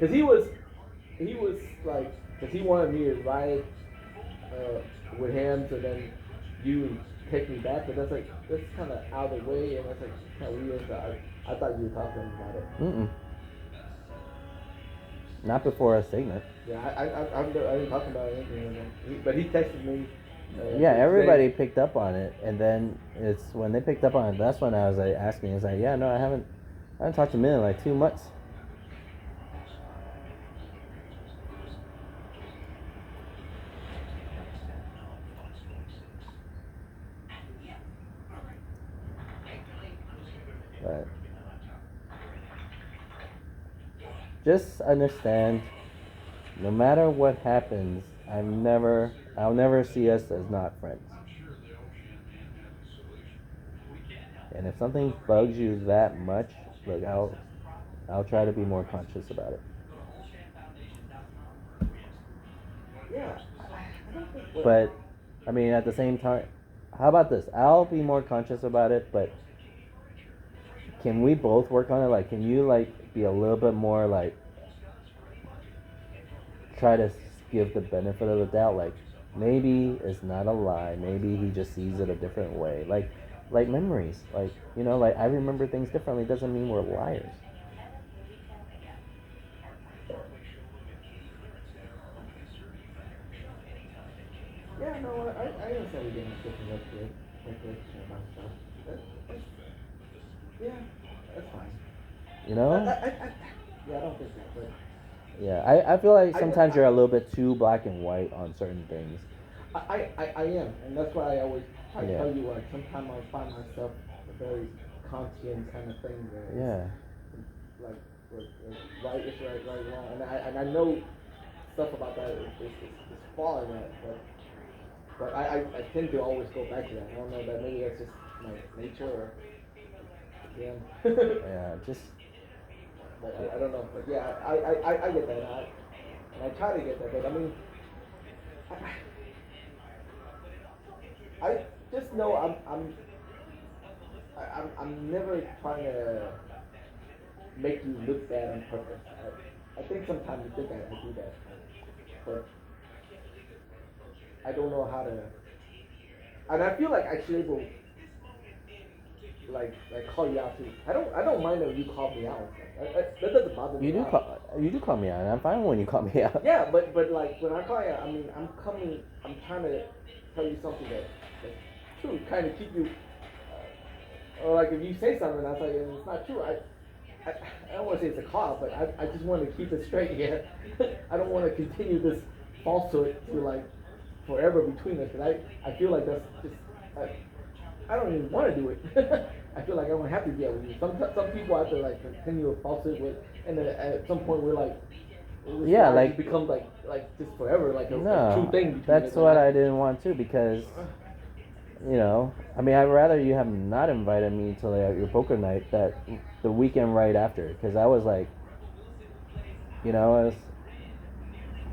Cause he was like, cause he wanted me to ride with him, so then you take me back. But that's kind of out of the way, and that's like kind of weird. So I thought you were talking about it. Mm-mm. Not before a steak night. Yeah, I didn't talk about anything, but he texted me. Yeah, everybody picked up on it, and then it's when they picked up on it. That's when I was like asking. It's like, yeah, no, I haven't talked to him in like 2 months. But just understand, no matter what happens, I'll never see us as not friends. And if something bugs you that much, look, I'll try to be more conscious about it. Yeah. But I mean, at the same time, how about this? I'll be more conscious about it, but can we both work on it? Like, can you like be a little bit more like try to give the benefit of the doubt? Like, maybe it's not a lie. Maybe he just sees it a different way. Like memories. Like, like I remember things differently doesn't mean we're liars. Yeah, no, I understand we getting different recollection about stuff. Yeah, that's fine. Yeah, I don't think that, but. Yeah, I feel like sometimes you're a little bit too black and white on certain things. I am, and that's why I always try to tell you, like, sometimes I find myself a very conscious kind of thing where like, right is right wrong, and I know stuff about that is far in that, but I tend to always go back to that. I don't know, that maybe that's just my nature or, yeah. Yeah, just. But I don't know, but yeah, I get that, and I try to get that, but I mean, I just know I'm never trying to make you look bad on purpose. I think sometimes you think I do that, but I don't know how to, and I feel like I should able like call you out too. I don't mind if you call me out. That doesn't bother me. You do call me out, and I'm fine when you call me out. Yeah, but like when I call you out, I mean I'm trying to tell you something that's true, kind of keep you. Or like if you say something, I tell you it's not true. I don't want to say it's a call out, but I just want to keep it straight here. I don't want to continue this falsehood to like forever between us. Cause I feel like that's just. I don't even want to do it. I feel like I don't have to get with you. Some people have to like continue a falsehood with, and then at some point we're like, yeah, like it becomes like just forever, like a true thing. That's what I didn't want to, because I mean, I'd rather you have not invited me to like your poker night that the weekend right after, because I was like,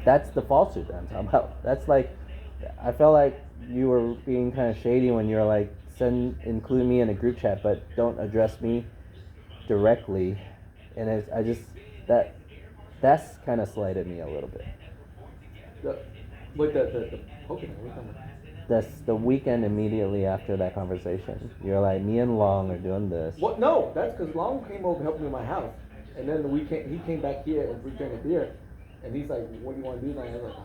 that's the falsehood that I'm talking about. That's like, I felt like you were being kind of shady when you're like, include me in a group chat, but don't address me directly, and that's kind of slighted me a little bit. The poker night. That's the weekend immediately after that conversation. You're like, me and Long are doing this. What? No, that's because Long came over and helped me in my house, and then he came back here and we drank a beer, And he's like, what do you want to do now? I was like,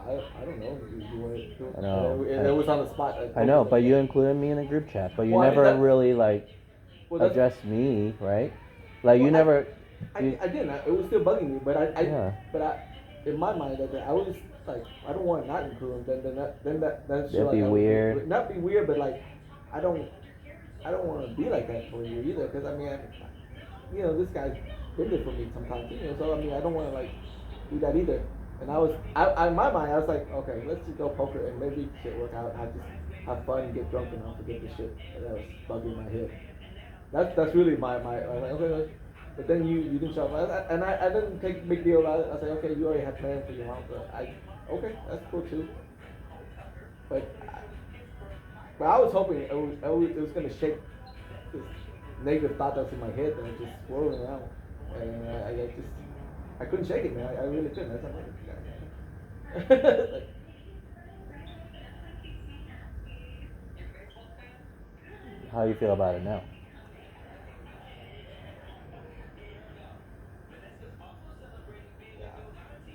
I don't know. You want to do I know. And it was on the spot. I know, but you included me in a group chat, but you Well, never really like well, that's, addressed me, right? Like you well, never. I You, didn't. It was still bugging me, but yeah. in my mind, I was like, I don't want to not include him. That should That'd be like, weird. not be weird, but like, I don't, I don't want to be like that for you either. Because I mean, you know, this guy's been there for me sometimes. You know, so I mean, I don't want to like do that either. And in my mind, I was like, okay, let's just go poker and maybe shit work out. I just have fun and get drunk and I'll forget the shit that was bugging my head. That's really my I was like, okay. But then you didn't show up, and I didn't take a big deal about it. I said, okay, you already had plans for your mom, but okay, that's cool too. But I was hoping it was gonna shake this negative thought that's in my head that was just swirling around, and I couldn't shake it, man. I really couldn't. I was like, How you feel about it now?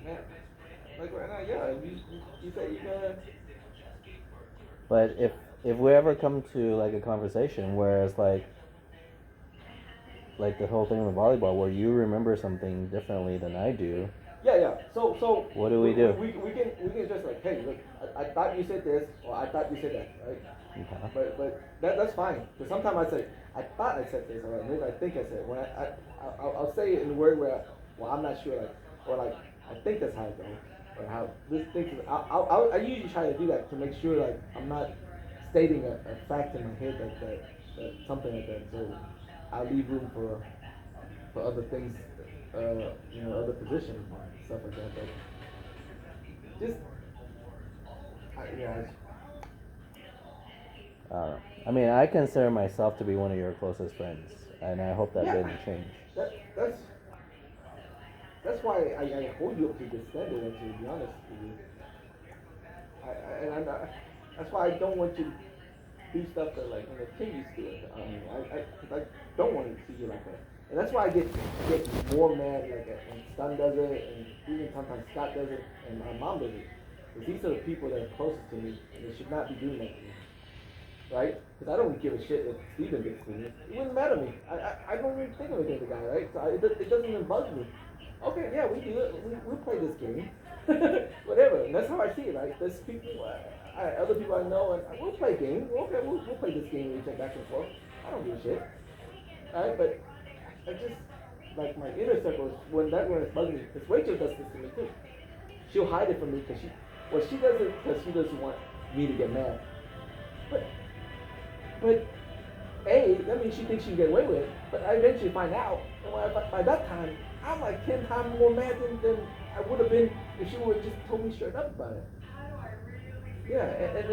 man, like right now, yeah. You say you're gonna. But if we ever come to like a conversation where it's like the whole thing with volleyball where you remember something differently than I do. Yeah. So what do we do? We can just like, hey, look, I thought you said this, or I thought you said that, right? Okay. But that's fine. Because sometimes I say, I thought I said this, or maybe I think I said it. When I'll say it in a word where, well, I'm not sure, like, or like, I think that's how it goes, or how this thing is. I usually try to do that to make sure, like, I'm not stating a fact in my head that something like that. So I leave room for other things, you know, other positions and stuff like that. But just, yeah. I mean, I consider myself to be one of your closest friends, and I hope that didn't change. That's why I hold you up to this standard. Actually, to be honest with you, that's why I don't want you to do stuff that like Tim used to do it. I don't want to see you like that, and that's why I get more mad like when Stun does it, and even sometimes Scott does it, and my mom does it. Because these are the people that are closest to me, and they should not be doing that to me. Right? Because I don't give a shit if Steven gets to me. It wouldn't matter to me. I don't even think of it as a guy, right? So it doesn't even bug me. Okay, yeah, we do it. We play this game. Whatever. And that's how I see it, right? There's people, other people I know, and we'll play games. Okay, we'll play this game and we check back and forth. I don't give a shit. Alright, but I just, like my inner circle, when it's bugging me, because Rachel does this to me too. She'll hide it from me because she does it because she doesn't want me to get mad. But that means she thinks she can get away with it. But I eventually find out, and by that time, I'm like 10 times more mad than I would have been if she would have just told me straight up about it. Yeah, and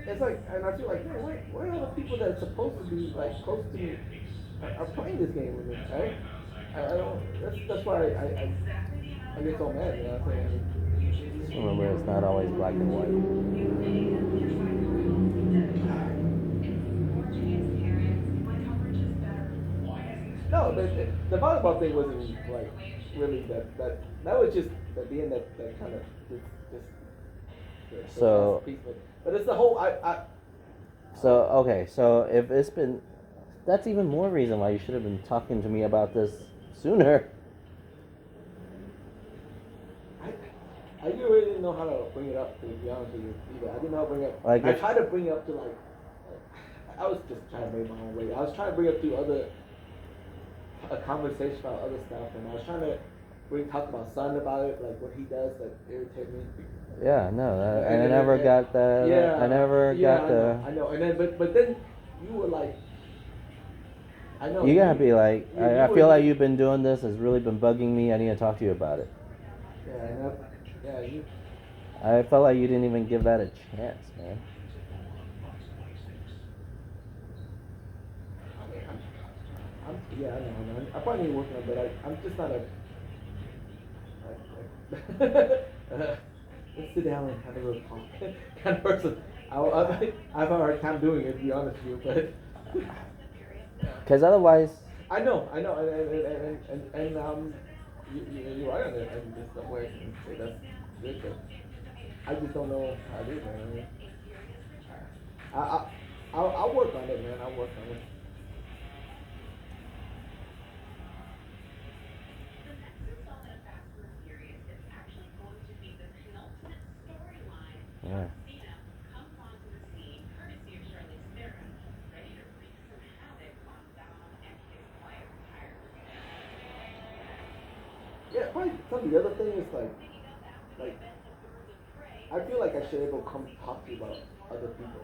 it's like, and I feel like, man, where are the people that are supposed to be like close to me are playing this game with me, right? I don't. That's why I get so mad. You know what I'm saying? Just remember, it's not always black and white. No, the volleyball thing wasn't like really that was just at the end that kind of just So, but it's the whole so okay, so if it's been, that's even more reason why you should have been talking to me about this sooner. I didn't really know how to bring it up, to be honest with you, either. I didn't know how to bring it up. Like I tried to bring it up to like I was just trying to make my own way. I was trying to bring up to a conversation about other stuff, and I was trying to talk about Son about it, like what he does that irritate me. Yeah, no, and I never got that. Yeah, I never got the. I know, and then but then you were like, I know. You gotta be like, I feel like you've been doing this. It's really been bugging me. I need to talk to you about it. Yeah, you. I felt like you didn't even give that a chance, man. Yeah, I know. I probably need to work on it, but I'm just not let's sit down and have a little talk kind of person. I have a hard time doing it, to be honest with you, but Because otherwise. I know, you're right on that. I mean, there's some way I can say that's good, but I just don't know how it is, man. I mean, I'll work on it, man. I'll work on it. Yeah. Yeah, probably some of the other thing is like I feel like I should able to come talk to you about other people,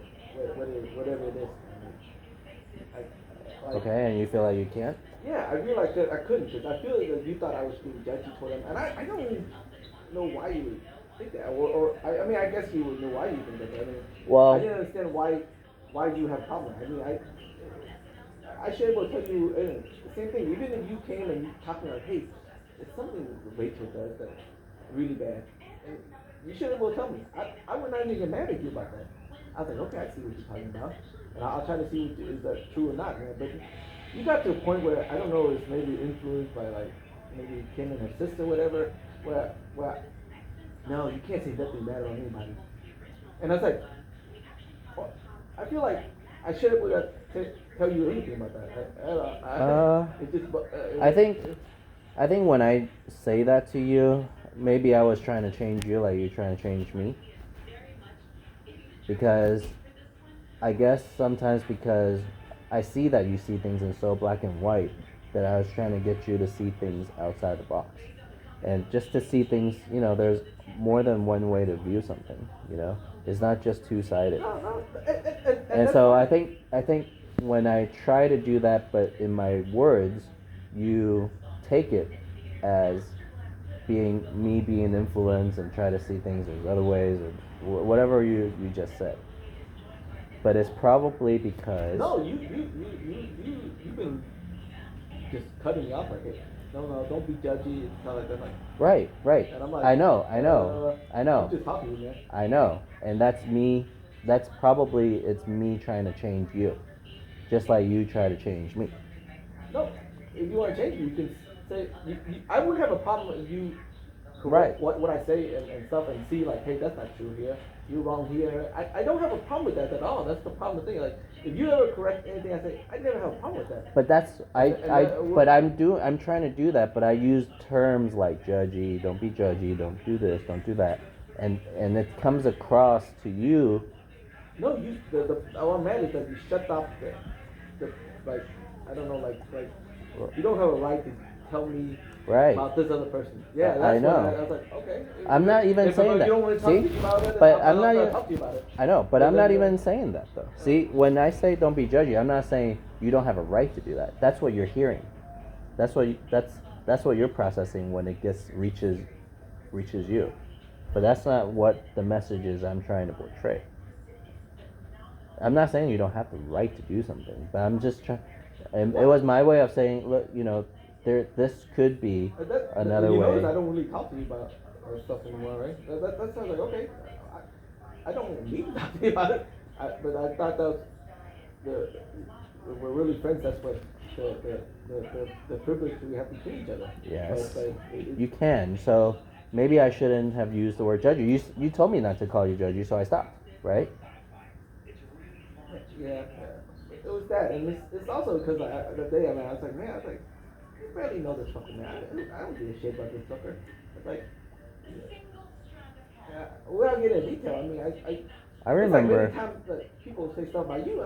whatever it is. Like, Okay, and you feel like you can't? yeah, I feel like that I couldn't because I feel like you thought I was being judgy toward them, and I don't really know why you would think that, or I mean I guess you would know why you think that. I mean, I Well, didn't understand why you have problems. I mean I should be able to tell you the same thing. Even if you came and you talked to me like, hey, it's something Rachel does that's really bad. And you should be able to tell me. I would not even get mad at you about that. I was like, okay, I see what you're talking about. And I'll try to see is that true or not, man. But you got to a point where, I don't know, it's maybe influenced by like, maybe Kim and her sister or whatever, where no, you can't say nothing bad about anybody. And I was like, well, I feel like I should have tell you anything about that. It just, I think when I say that to you, maybe I was trying to change you like you're trying to change me. Because I guess sometimes because I see that you see things in so black and white that I was trying to get you to see things outside the box. And just to see things, there's more than one way to view something. It's not just two-sided. And so I think when I try to do that, but in my words, you take it as me being influenced and try to see things as other ways or whatever you just said. But it's probably because no, you've been just cutting me off right here. No, don't be judgy. It's not like that. Like, right. and I'm like, I know. I'm just talking to you, man. I know, and that's me. That's probably it's me trying to change you, just like you try to change me. No, if you want to change me, you can say. I wouldn't have a problem if you correct what I say and stuff and see like, hey, that's not true here. You're wrong here. I don't have a problem with that at all. That's the problem thing. Like, if you ever correct anything I say, I never have a problem with that. But that's but I'm trying to do that, but I use terms like judgy, don't be judgy, don't do this, don't do that, and it comes across to you. No, what I'm mad is that you shut off the like I don't know like you don't have a right to tell me right about this other person. Yeah, that's I know. I was like, okay. I'm not even saying that. You don't want to talk to me about it, but I'm not talk to you about it. I know, but I'm not even saying that though. See, when I say don't be judgy, I'm not saying you don't have a right to do that. That's what you're hearing. That's what you're processing when it reaches you. But that's not what the message is I'm trying to portray. I'm not saying you don't have the right to do something, but I'm just trying. And it was my way of saying, look, this could be another way. I don't really talk to you about stuff anymore, right? That sounds like okay. I don't need to talk to you about it. But I thought we're really friends. That's what the privilege we have between each other. Yes, you can. So maybe I shouldn't have used the word judgy. You told me not to call you judgy, so I stopped. Right? Yeah. It was that, and it's also because the day I was like, you barely know this fucker, man. I don't give a shit about this fucker. It's like, yeah, without getting into detail, I mean, I remember. It's like many times that people say stuff about you,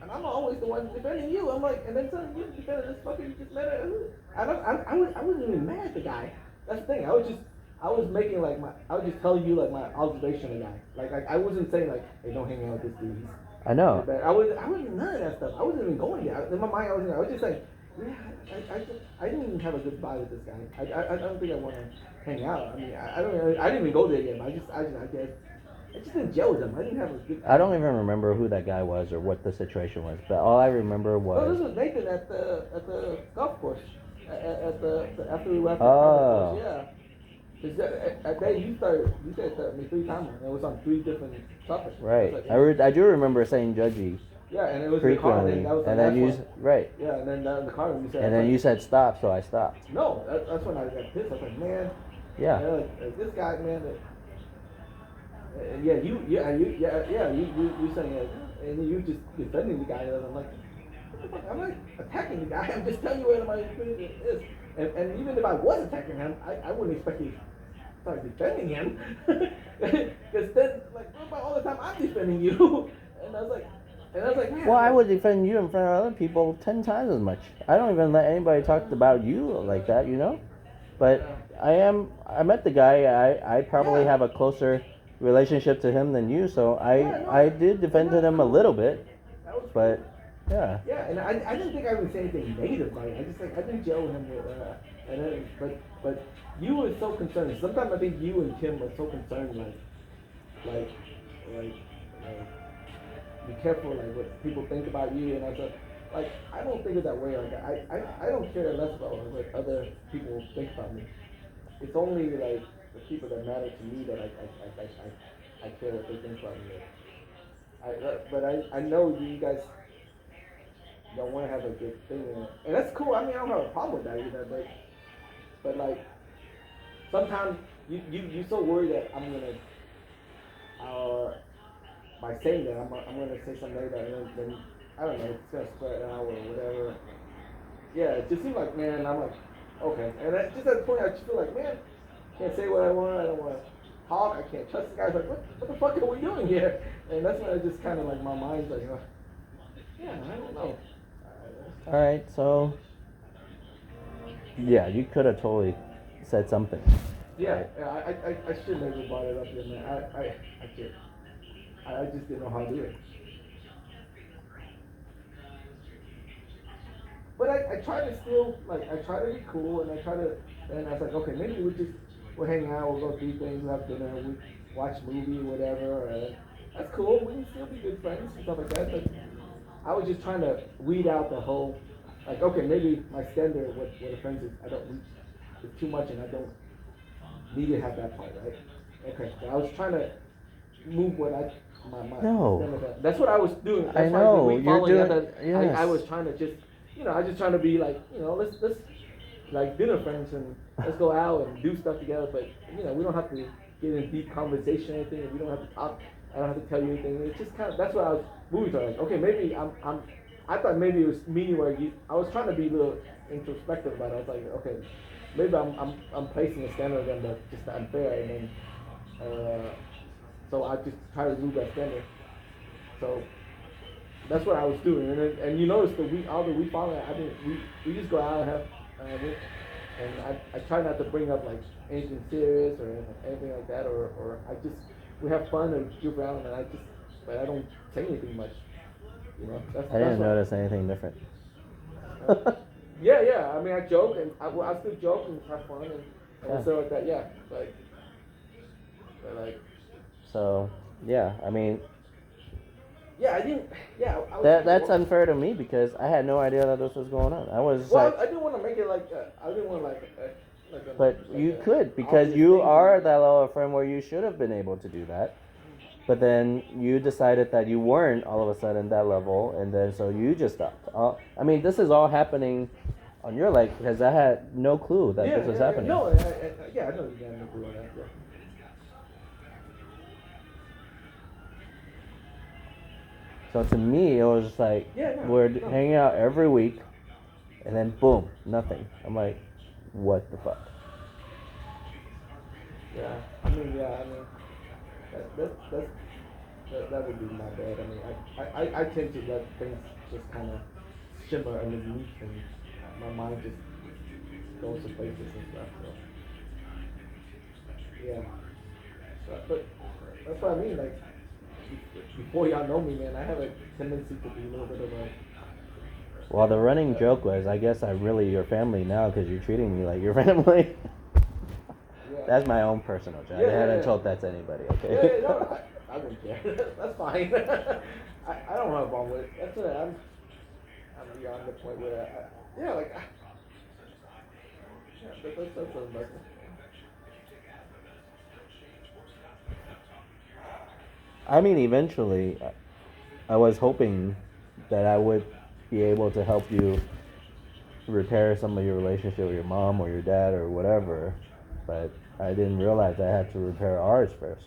and I'm always the one defending you. I'm like, and then suddenly you defended this fucker you just met. I wasn't even mad at the guy. That's the thing. I was making like I was just telling you like my observation of the guy. Like I wasn't saying like, hey, don't hang out with this dude. I know. I wasn't none of that stuff. I wasn't even going there. In my mind, I was just like, yeah, I didn't even have a good vibe with this guy. I don't think I want to hang out. I mean, I didn't even go there yet. But I just didn't gel with him. I didn't have a good. I don't even remember who that guy was or what the situation was, but all I remember was. Oh, this was Nathan at the golf course. After we wrapped up. Oh. Yeah. That day you said me 3 times, and it was on 3 different topics. Right. I do remember saying judgy Yeah, and it was in the car, and frequently, then that was the and then last you one. right, Yeah, and then in the car, you said. and then you said stop, so I stopped. No, that's when I got pissed. I was like, man. Yeah. This guy, man. Yeah, you saying it, and you just defending the guy. And I'm like, I'm not attacking the guy. I'm just telling you what my experience is. And even if I was attacking him, I wouldn't expect you to start defending him. Because then, like, what about all the time I'm defending you? And I was like, man. Well, I would defend you in front of other people 10 times as much. I don't even let anybody talk about you like that, you know? But I met the guy. I probably have a closer relationship to him than you, so I did defend him a little bit. But, yeah. Yeah, and I didn't think I would say anything negative about it. I just, like, I didn't gel with him. And then, but you were so concerned. Sometimes I think you and Kim are so concerned, like, be careful, like, what people think about you. And I said, like, I don't think of that way. Like, I don't care less about what other people think about me. It's only, like, the people that matter to me that I care what they think about me. But I know you guys don't want to have a good thing, and that's cool. I mean, I don't have a problem with that either. But like, sometimes you so worried that I'm gonna, by saying that I'm gonna say something like that, and then I don't know, it's gonna spread out or whatever. Yeah, it just seems like, man, I'm like, okay, and just at the point I just feel like, man, can't say what I want. I don't want to talk. I can't trust the guys. Like, what the fuck are we doing here? And that's when I just kind of, like, my mind's like, yeah, I don't know. All right, so yeah, you could have totally said something. Yeah, I shouldn't have brought it up here, man. I can't. I just didn't know how to do it. But I try to still, like, I try to be cool, and and I was like, okay, maybe we'll hang out, we'll go do things, we'll have dinner, we watch movie, whatever. That's cool. We can still be good friends and stuff like that. But I was just trying to weed out the whole, like, okay, maybe my standard with a friend is I don't reach it's too much, and I don't need to have that part, right? Okay, so I was trying to move what my No. standard. That's what I was doing. That's I know why you're doing. yes. I was trying to just, I was just trying to be like, let's like dinner friends, and let's go out and do stuff together. But we don't have to get in deep conversation or anything, and we don't have to talk. I don't have to tell you anything. It's just kind of, that's what I was moving to. Like, okay, maybe I thought maybe it was me where I was trying to be a little introspective about it. I was like, okay, maybe I'm placing a standard on them that's just unfair, and then so I just try to move that standard. So that's what I was doing, and you notice all the week following, I mean, we just go out and have, and I try not to bring up, like, anything serious or anything like that, or we have fun and goof around, and but I don't say anything much, I didn't notice anything different. Yeah. I mean, I joke, and I still joke and have fun and stuff like that. Yeah, but So yeah, I mean. Yeah, I didn't. Yeah, That's unfair to me because I had no idea that this was going on. I was I didn't want to make it like. I didn't want to But you could, because you are that level of friend where you should have been able to do that. But then you decided that you weren't all of a sudden that level, and then so you just stopped. I mean, this is all happening on your life because I had no clue that this was happening. No, I know you had no clue on that. Yeah. So to me, it was just like we're hanging out every week, and then boom, nothing. I'm like, what the fuck? Yeah, I mean, that would be my bad. I mean, I tend to let things just kind of shimmer underneath, and my mind just goes to places and stuff. So. Yeah, but that's what I mean. Like, before y'all know me, man, I have a tendency to be a little bit of a. Well, the running joke was, I guess I'm really your family now because you're treating me like your family. That's my own personal joke. I haven't told that to anybody, okay? No, I wouldn't care. That's fine. I don't have a problem with it. That's what I'm beyond the point where that's something. I mean, eventually, I was hoping that I would be able to help you repair some of your relationship with your mom or your dad or whatever, but I didn't realize I had to repair ours first.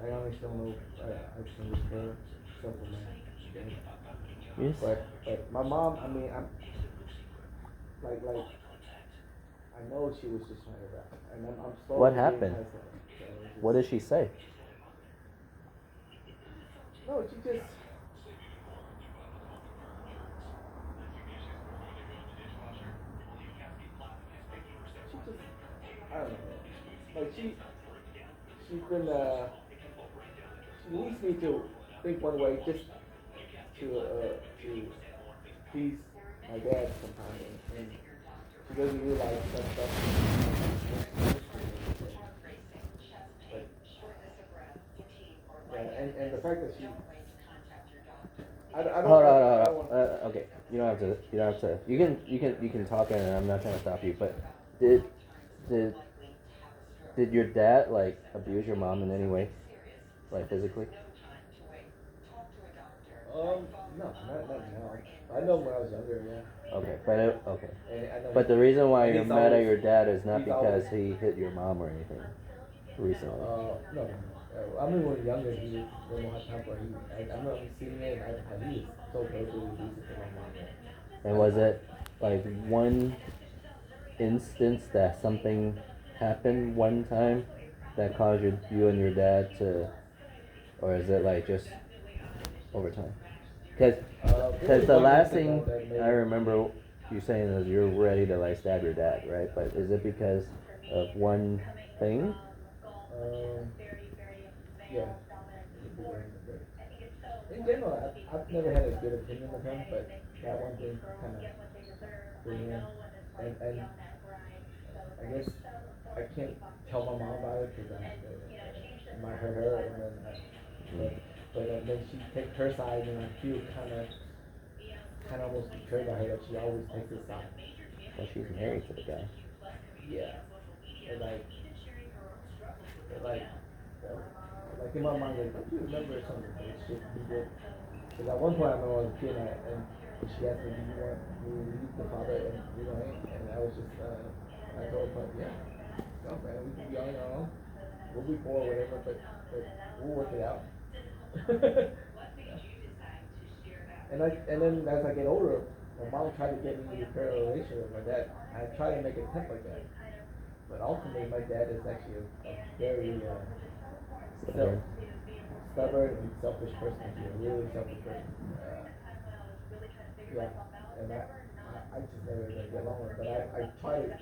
I honestly don't know. I can repair stuff with my dad. Yes. But my mom, I mean, I'm like I know she was just trying to rap, and I'm slowly What getting happened? past that. So it's just, What did she say? No, she just. She just. I don't know. Like she's been she leads me to think one way just to please my dad sometimes, and she doesn't realize that stuff. But yeah, and the fact that she. I don't. Hold on, I don't hold want. on. Okay, you don't have to. You don't have to. You can talk, and I'm not trying to stop you. But did did did your dad like abuse your mom in any way, like physically? No, not now. I know when I was younger, yeah. Okay, okay. And I know But the reason why and you're he's mad at always, your dad is not he's because always, he hit your mom or anything recently. no. I remember when he was younger, he didn't have time for it. I remember seeing it, and he was so verbally abusive to my mom. And was it like one instance that something happened one time that caused you and your dad to, or is it like just over time? Because the last thing I remember you saying is you're ready to like stab your dad, right? But is it because of one thing? Yeah. In general, I've never had a good opinion of him, but that one thing kind of threw me in. And I guess I can't tell my mom about it because it might hurt her, and then but then she takes her side, and I feel kind of almost betrayed by her that she always takes his side. Well, she's married to the guy. Yeah, and like like in my mind, like don't you remember some of the shit he did? Because at one point I remember I was a kid, and she asked me, "Do you want me to leave the father?" And I was just I told her, "Yeah, no man, we can be on our own. We'll be poor or whatever, but we'll work it out." And then as I get older, my mom tried to get me to repair a relationship with my dad. I tried to make it attempt like that, but ultimately my dad is actually a very self, stubborn and selfish person. He's a really selfish person. Yeah, and I just never get along with him. But I try to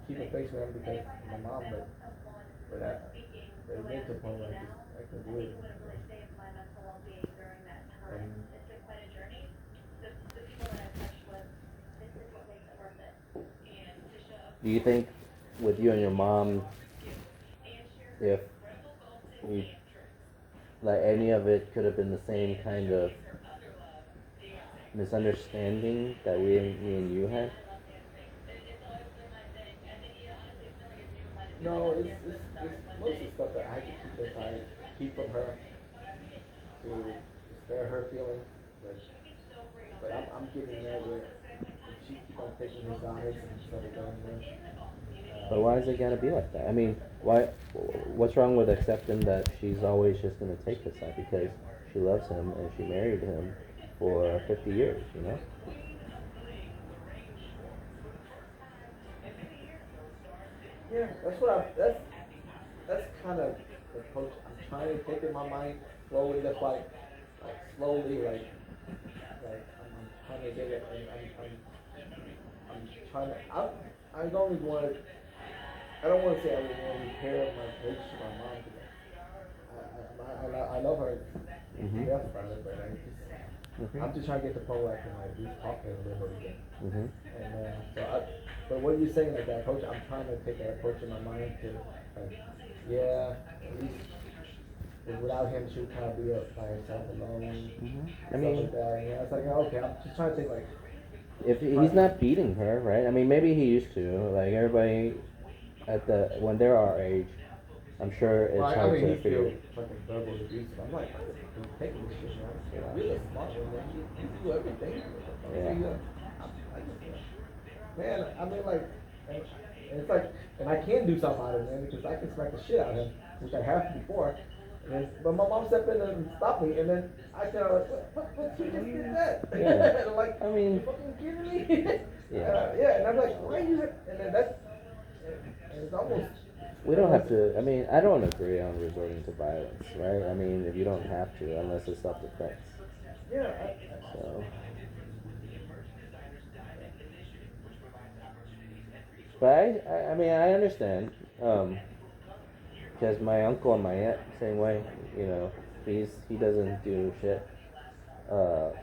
keep a face with him because of my mom, but it gets to a point where I couldn't do it. And Do you think with you and your mom, if we, like any of it could have been the same kind of misunderstanding that me and you had? no, it's most of the stuff that I can keep inside, keep from her to spare her feelings. But I'm getting there where if she keep on taking his eyes and stuff like that. But why does it gotta be like that? I mean, why? What's wrong with accepting that she's always just gonna take his side because she loves him and she married him for 50 years, you know? Yeah, that's kind of the approach I'm trying to take in my mind slowly. That's why, like slowly, I'm trying to get it. I'm trying to. I don't even want to. I don't want to say I would want to repair my relationship with my mom because I love her to death about it, but I'm just trying to get to the point where I can like at least talk to her a little bit again. And but what you're saying, like that approach, I'm trying to take that approach in my mind to, like, yeah, at least without him, she would kind of be up by herself alone. I mean, like that. And it's like, okay, I'm just trying to think like. if he's not beating her, right? I mean, maybe he used to. Like everybody when they're our age, I'm sure it's Well, I hard mean, to he's still figure. fucking verbal abusive. I'm like, I'm taking this shit, man. You're the smart one, man. You do everything. Yeah. Man, I mean, like, and it's like, and I can do something out of it, man, because I can smack the shit out of him, which I have before. And then, but my mom stepped in and stopped me, and then I tell her, what, you just did that? Yeah. And I'm like, I mean, you fucking kidding me? Yeah. Yeah, and I'm like, why you have, and then that's, and it's almost. We don't have to. I mean, I don't agree on resorting to violence, right? I mean, if you don't have to, unless it's self-defense. Yeah. So. But I mean, I understand. Because my uncle and my aunt, same way. You know, he doesn't do shit.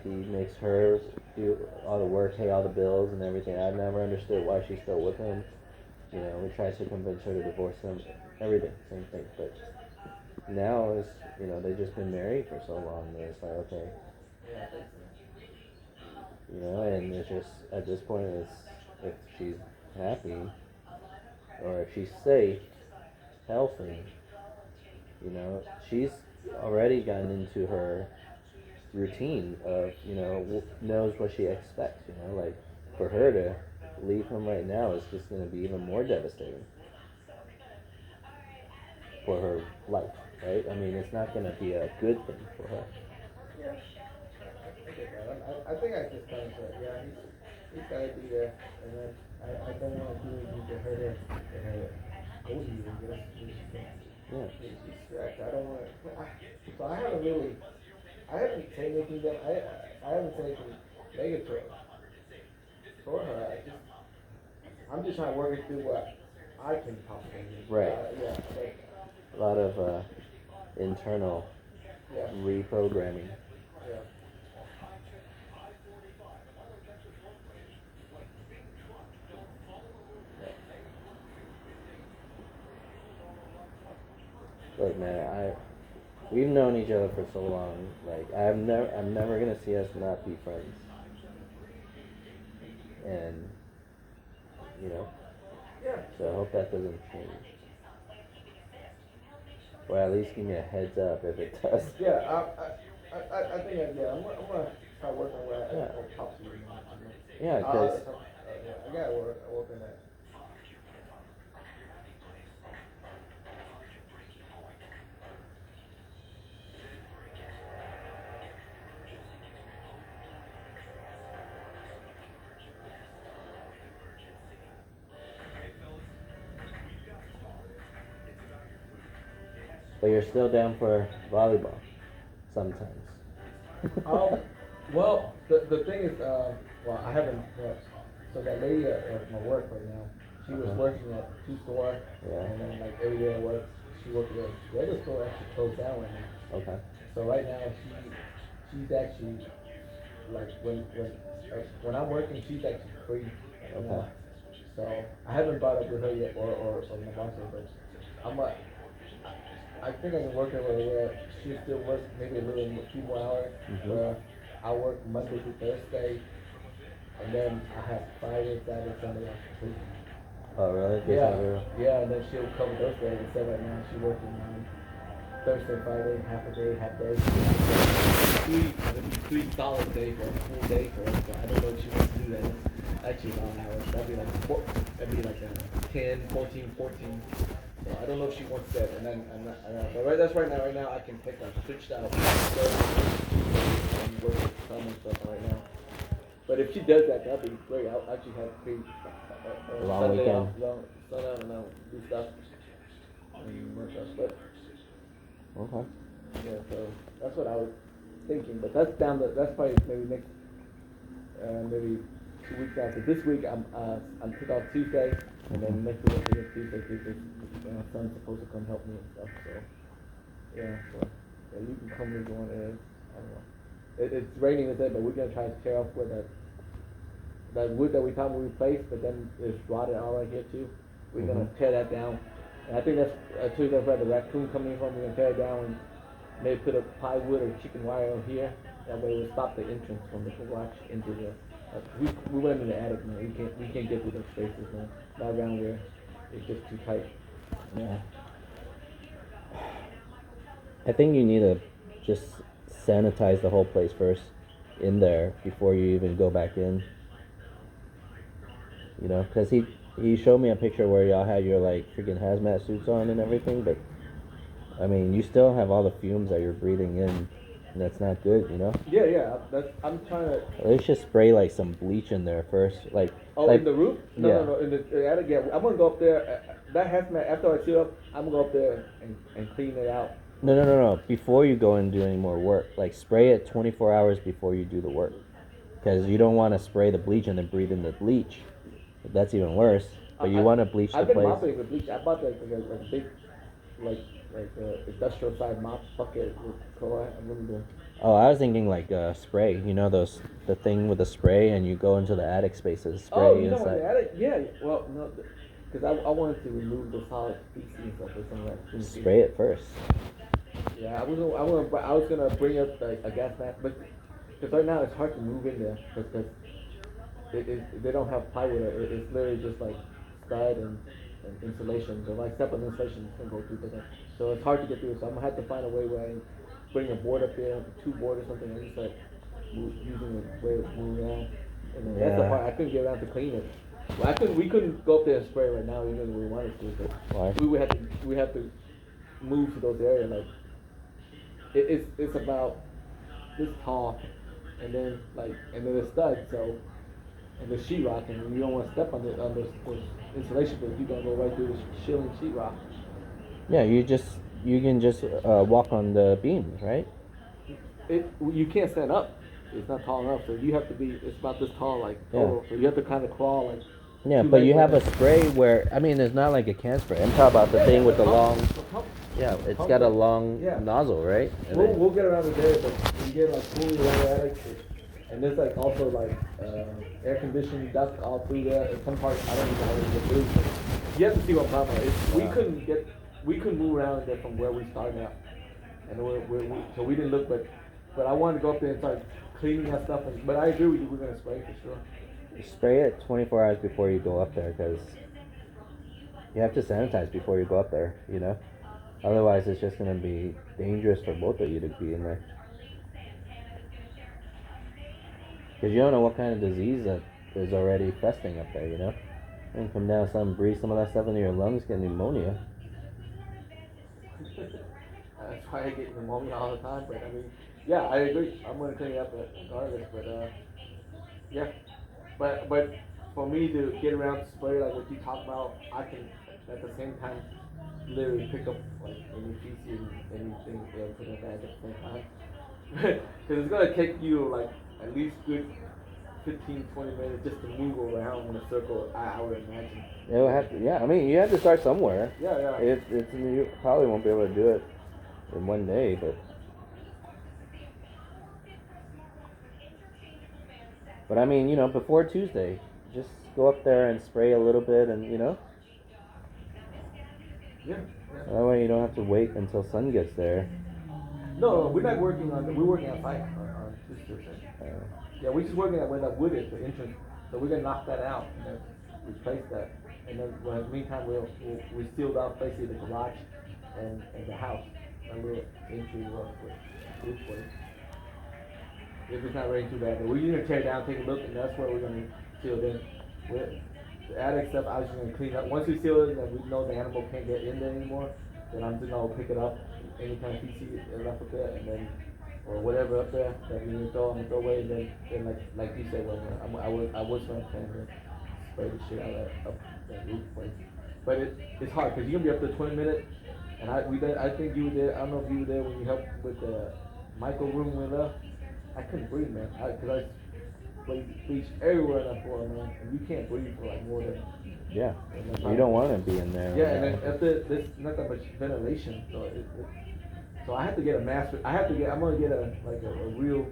He makes her do all the work, pay all the bills and everything. I've never understood why she's still with him. You know, he tries to convince her to divorce him. Everything, same thing. But now it's, you know, they've just been married for so long that it's like, okay. You know, and it's just, at this point, it's, if she's happy, or if she's safe, healthy, you know, she's already gotten into her routine of, you know, knows what she expects, you know, like, for her to leave him right now is just going to be even more devastating for her life, right? I mean, it's not going to be a good thing for her. Yeah. I think I just kind of said, yeah, he's got to be there, and then I don't want to do anything to hurt her, go to you, I guess. Yeah. She's stressed. I don't want to. So I haven't said anything that I haven't said anything negative toward her. I'm just trying to work it through what I can possibly do. Right. Yeah. A lot of internal reprogramming. Yeah. Look, man, we've known each other for so long. Like, I'm never gonna see us not be friends. And, you know, so I hope that doesn't change. Or at least give me a heads up if it does. Yeah, I think I'm gonna try working with that. Talk to you. Yeah, because I gotta work on that. but you're still down for volleyball sometimes. Well, the thing is, well, I haven't. So that lady at my work right now, she was working at two stores, and then like every day at work, she worked at the other store actually closed down right now. Okay. So right now she's actually like when I'm working, she's actually free. Okay. So I haven't brought up with her yet, or my boss yet, but I think I can work with her where she still works maybe a few more hours. Where I work Monday to Thursday, and then I have Friday, Saturday, Sunday off completely. Oh, really? Yeah, and then she'll cover those days. Instead right now she's working Thursday, Friday, half a day, half day. Three solid days or a full day for us. So I don't know if she wants to do that. Actually, long hours. That'd be like 10, 14, 14. So I don't know if she wants that. And then but that's right now. Right now I can pick up switched out and work with some and stuff right now. But if she does that, that'd be great. I'll actually have free long Sunday weekend. off, sun out and I'll do stuff and work stuff. But Okay. yeah, so that's what I was thinking. But that's probably maybe next maybe 2 weeks after. This week I'm took off Tuesday, and then next week I get Tuesday because my son's supposed to come help me and stuff. So yeah, you can come with one. I don't know. It's raining today, but we're gonna try to tear off with that wood that we thought we replaced, but then it's rotted all right here too. We're gonna tear that down. And I think that's where the raccoon coming from. We're gonna tear it down and maybe put a plywood or chicken wire on here. That way we'll stop the entrance from the garage into the. We went in the attic, man. We can't get through those spaces, man. Not around here. It's just too tight. Yeah. I think you need to just sanitize the whole place first in there before you even go back in. You know, because he showed me a picture where y'all had your like freaking hazmat suits on and everything, but I mean, you still have all the fumes that you're breathing in, and that's not good, you know. Yeah. I'm trying to. Let's just spray like some bleach in there first, like. Oh, like, in the roof? Yeah. No. In the attic, yeah. I'm gonna go up there. That hazmat. After I seal up, I'm gonna go up there and clean it out. No. Before you go and do any more work, like spray it 24 hours before you do the work, because you don't want to spray the bleach and then breathe in the bleach. That's even worse. But you want to bleach the I've been place. mopping with bleach. I bought like a big, like industrial side mop bucket with chloride. I'm gonna do. Oh, I was thinking like spray. You know the thing with the spray, and you go into the attic spaces, spray Oh, you know inside. what? The attic? Yeah. Well, no, because I wanted to remove the solid feces and stuff or something like that. Spray it first. Yeah, I was gonna bring up like a gas mask, but because right now it's hard to move in there because they don't have plywood. It's literally just like stud and insulation. So if I step on insulation, it's gonna go through there. So it's hard to get through. So I'm gonna have to find a way where I bring a board up there, two board or something, and just like using a way to move around. And then that's the part I couldn't get around to clean it. Well, we couldn't go up there and spray right now even if we wanted to. But Why? we have to move to those areas. Like it's about this tall, and then the stud. So and the sheetrock, and you don't want to step on those insulation, but you're gonna go right through the shielding sheetrock. Yeah, you can just walk on the beams, right? You can't stand up. It's not tall enough, so you have to be. It's about this tall, like total. So you have to kind of crawl, like. Yeah, but you have a spray where I mean, it's not like a can spray. I'm talking about the thing with the long. Yeah, it's got a long nozzle, right? We'll get around to there, but you get like fully automatic, and there's like also like air conditioning duct all through there. In some parts, I don't even know how to get through. But you have to see what I'm talking about. We couldn't move around there from where we started out, and so we didn't look, but I wanted to go up there and start cleaning that stuff. But I agree with you. We're gonna spray for sure. Spray it 24 hours before you go up there, because you have to sanitize before you go up there, you know? Otherwise, it's just going to be dangerous for both of you to be in there. Because you don't know what kind of disease that is already festering up there, you know? You can come down, breathe some of that stuff into your lungs, get pneumonia. That's why I get pneumonia all the time, but I mean, yeah, I agree. I'm going to clean it up regardless, but yeah. But for me to get around to spray like what you talk about, I can at the same time literally pick up like any feces and anything and put it back at the same time. Because it's gonna take you like at least good 15-20 minutes just to move around in a circle. I would imagine. It will have to, yeah. I mean, you have to start somewhere. Yeah. You probably won't be able to do it in one day, but. But I mean, you know, before Tuesday, just go up there and spray a little bit, and you know. Yeah. That way you don't have to wait until sun gets there. No, we're not working on. We're working on site on Tuesday. Yeah, we're just working on where that wood is, the entrance. So we're gonna knock that out and then replace that. And then, well, in the meantime, we sealed out basically the garage and the house, a little entry with roof place. If it's not raining too bad, but we're gonna tear it down, take a look, and that's where we're gonna seal it in. The attic stuff, I was just gonna clean up. Once we seal it, and we know the animal can't get in there anymore, then I'm just gonna pick it up, any kind of feces left up there, and then or whatever up there that we need to throw, I'm gonna throw away. And then like you said, I was gonna plan to spray the shit out of that roof place, but it's hard because you're gonna be up there 20 minutes, and I think you were there. I don't know if you were there when you helped with the micro room we left. I couldn't breathe, man, because I bleach everywhere in that floor, man, and you can't breathe for like more than. Yeah, you don't want to be in there. Yeah, and then after there's not that much ventilation, so I have to get a mask. I'm gonna get a real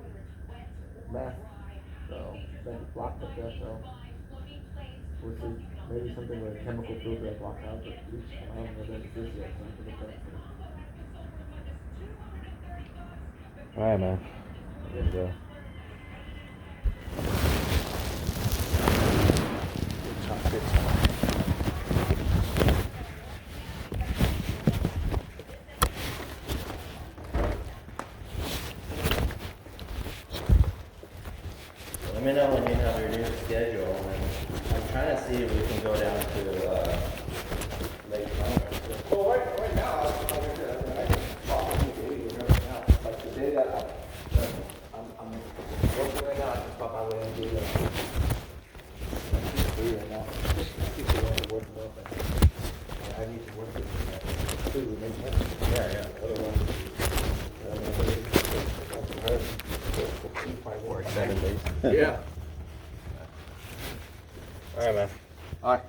mask, so that blocks up there. So we'll see, maybe something with a chemical filter that blocks out the bleach. I don't know if that exists yet, so I have to look that. All right, man. There you go. Good talk. me know when you have your new schedule, and I'm trying to see if we can go down to Lake Conroe. Well, right now, like I said, I can talk to you daily right now. Like the day that I'm working right now, I can pop out and do that. I'm free right now. I keep going to work though, but I need to work with that. Too, make money. Yeah. Otherwise, Work 7 days. yeah. All right, man. All right.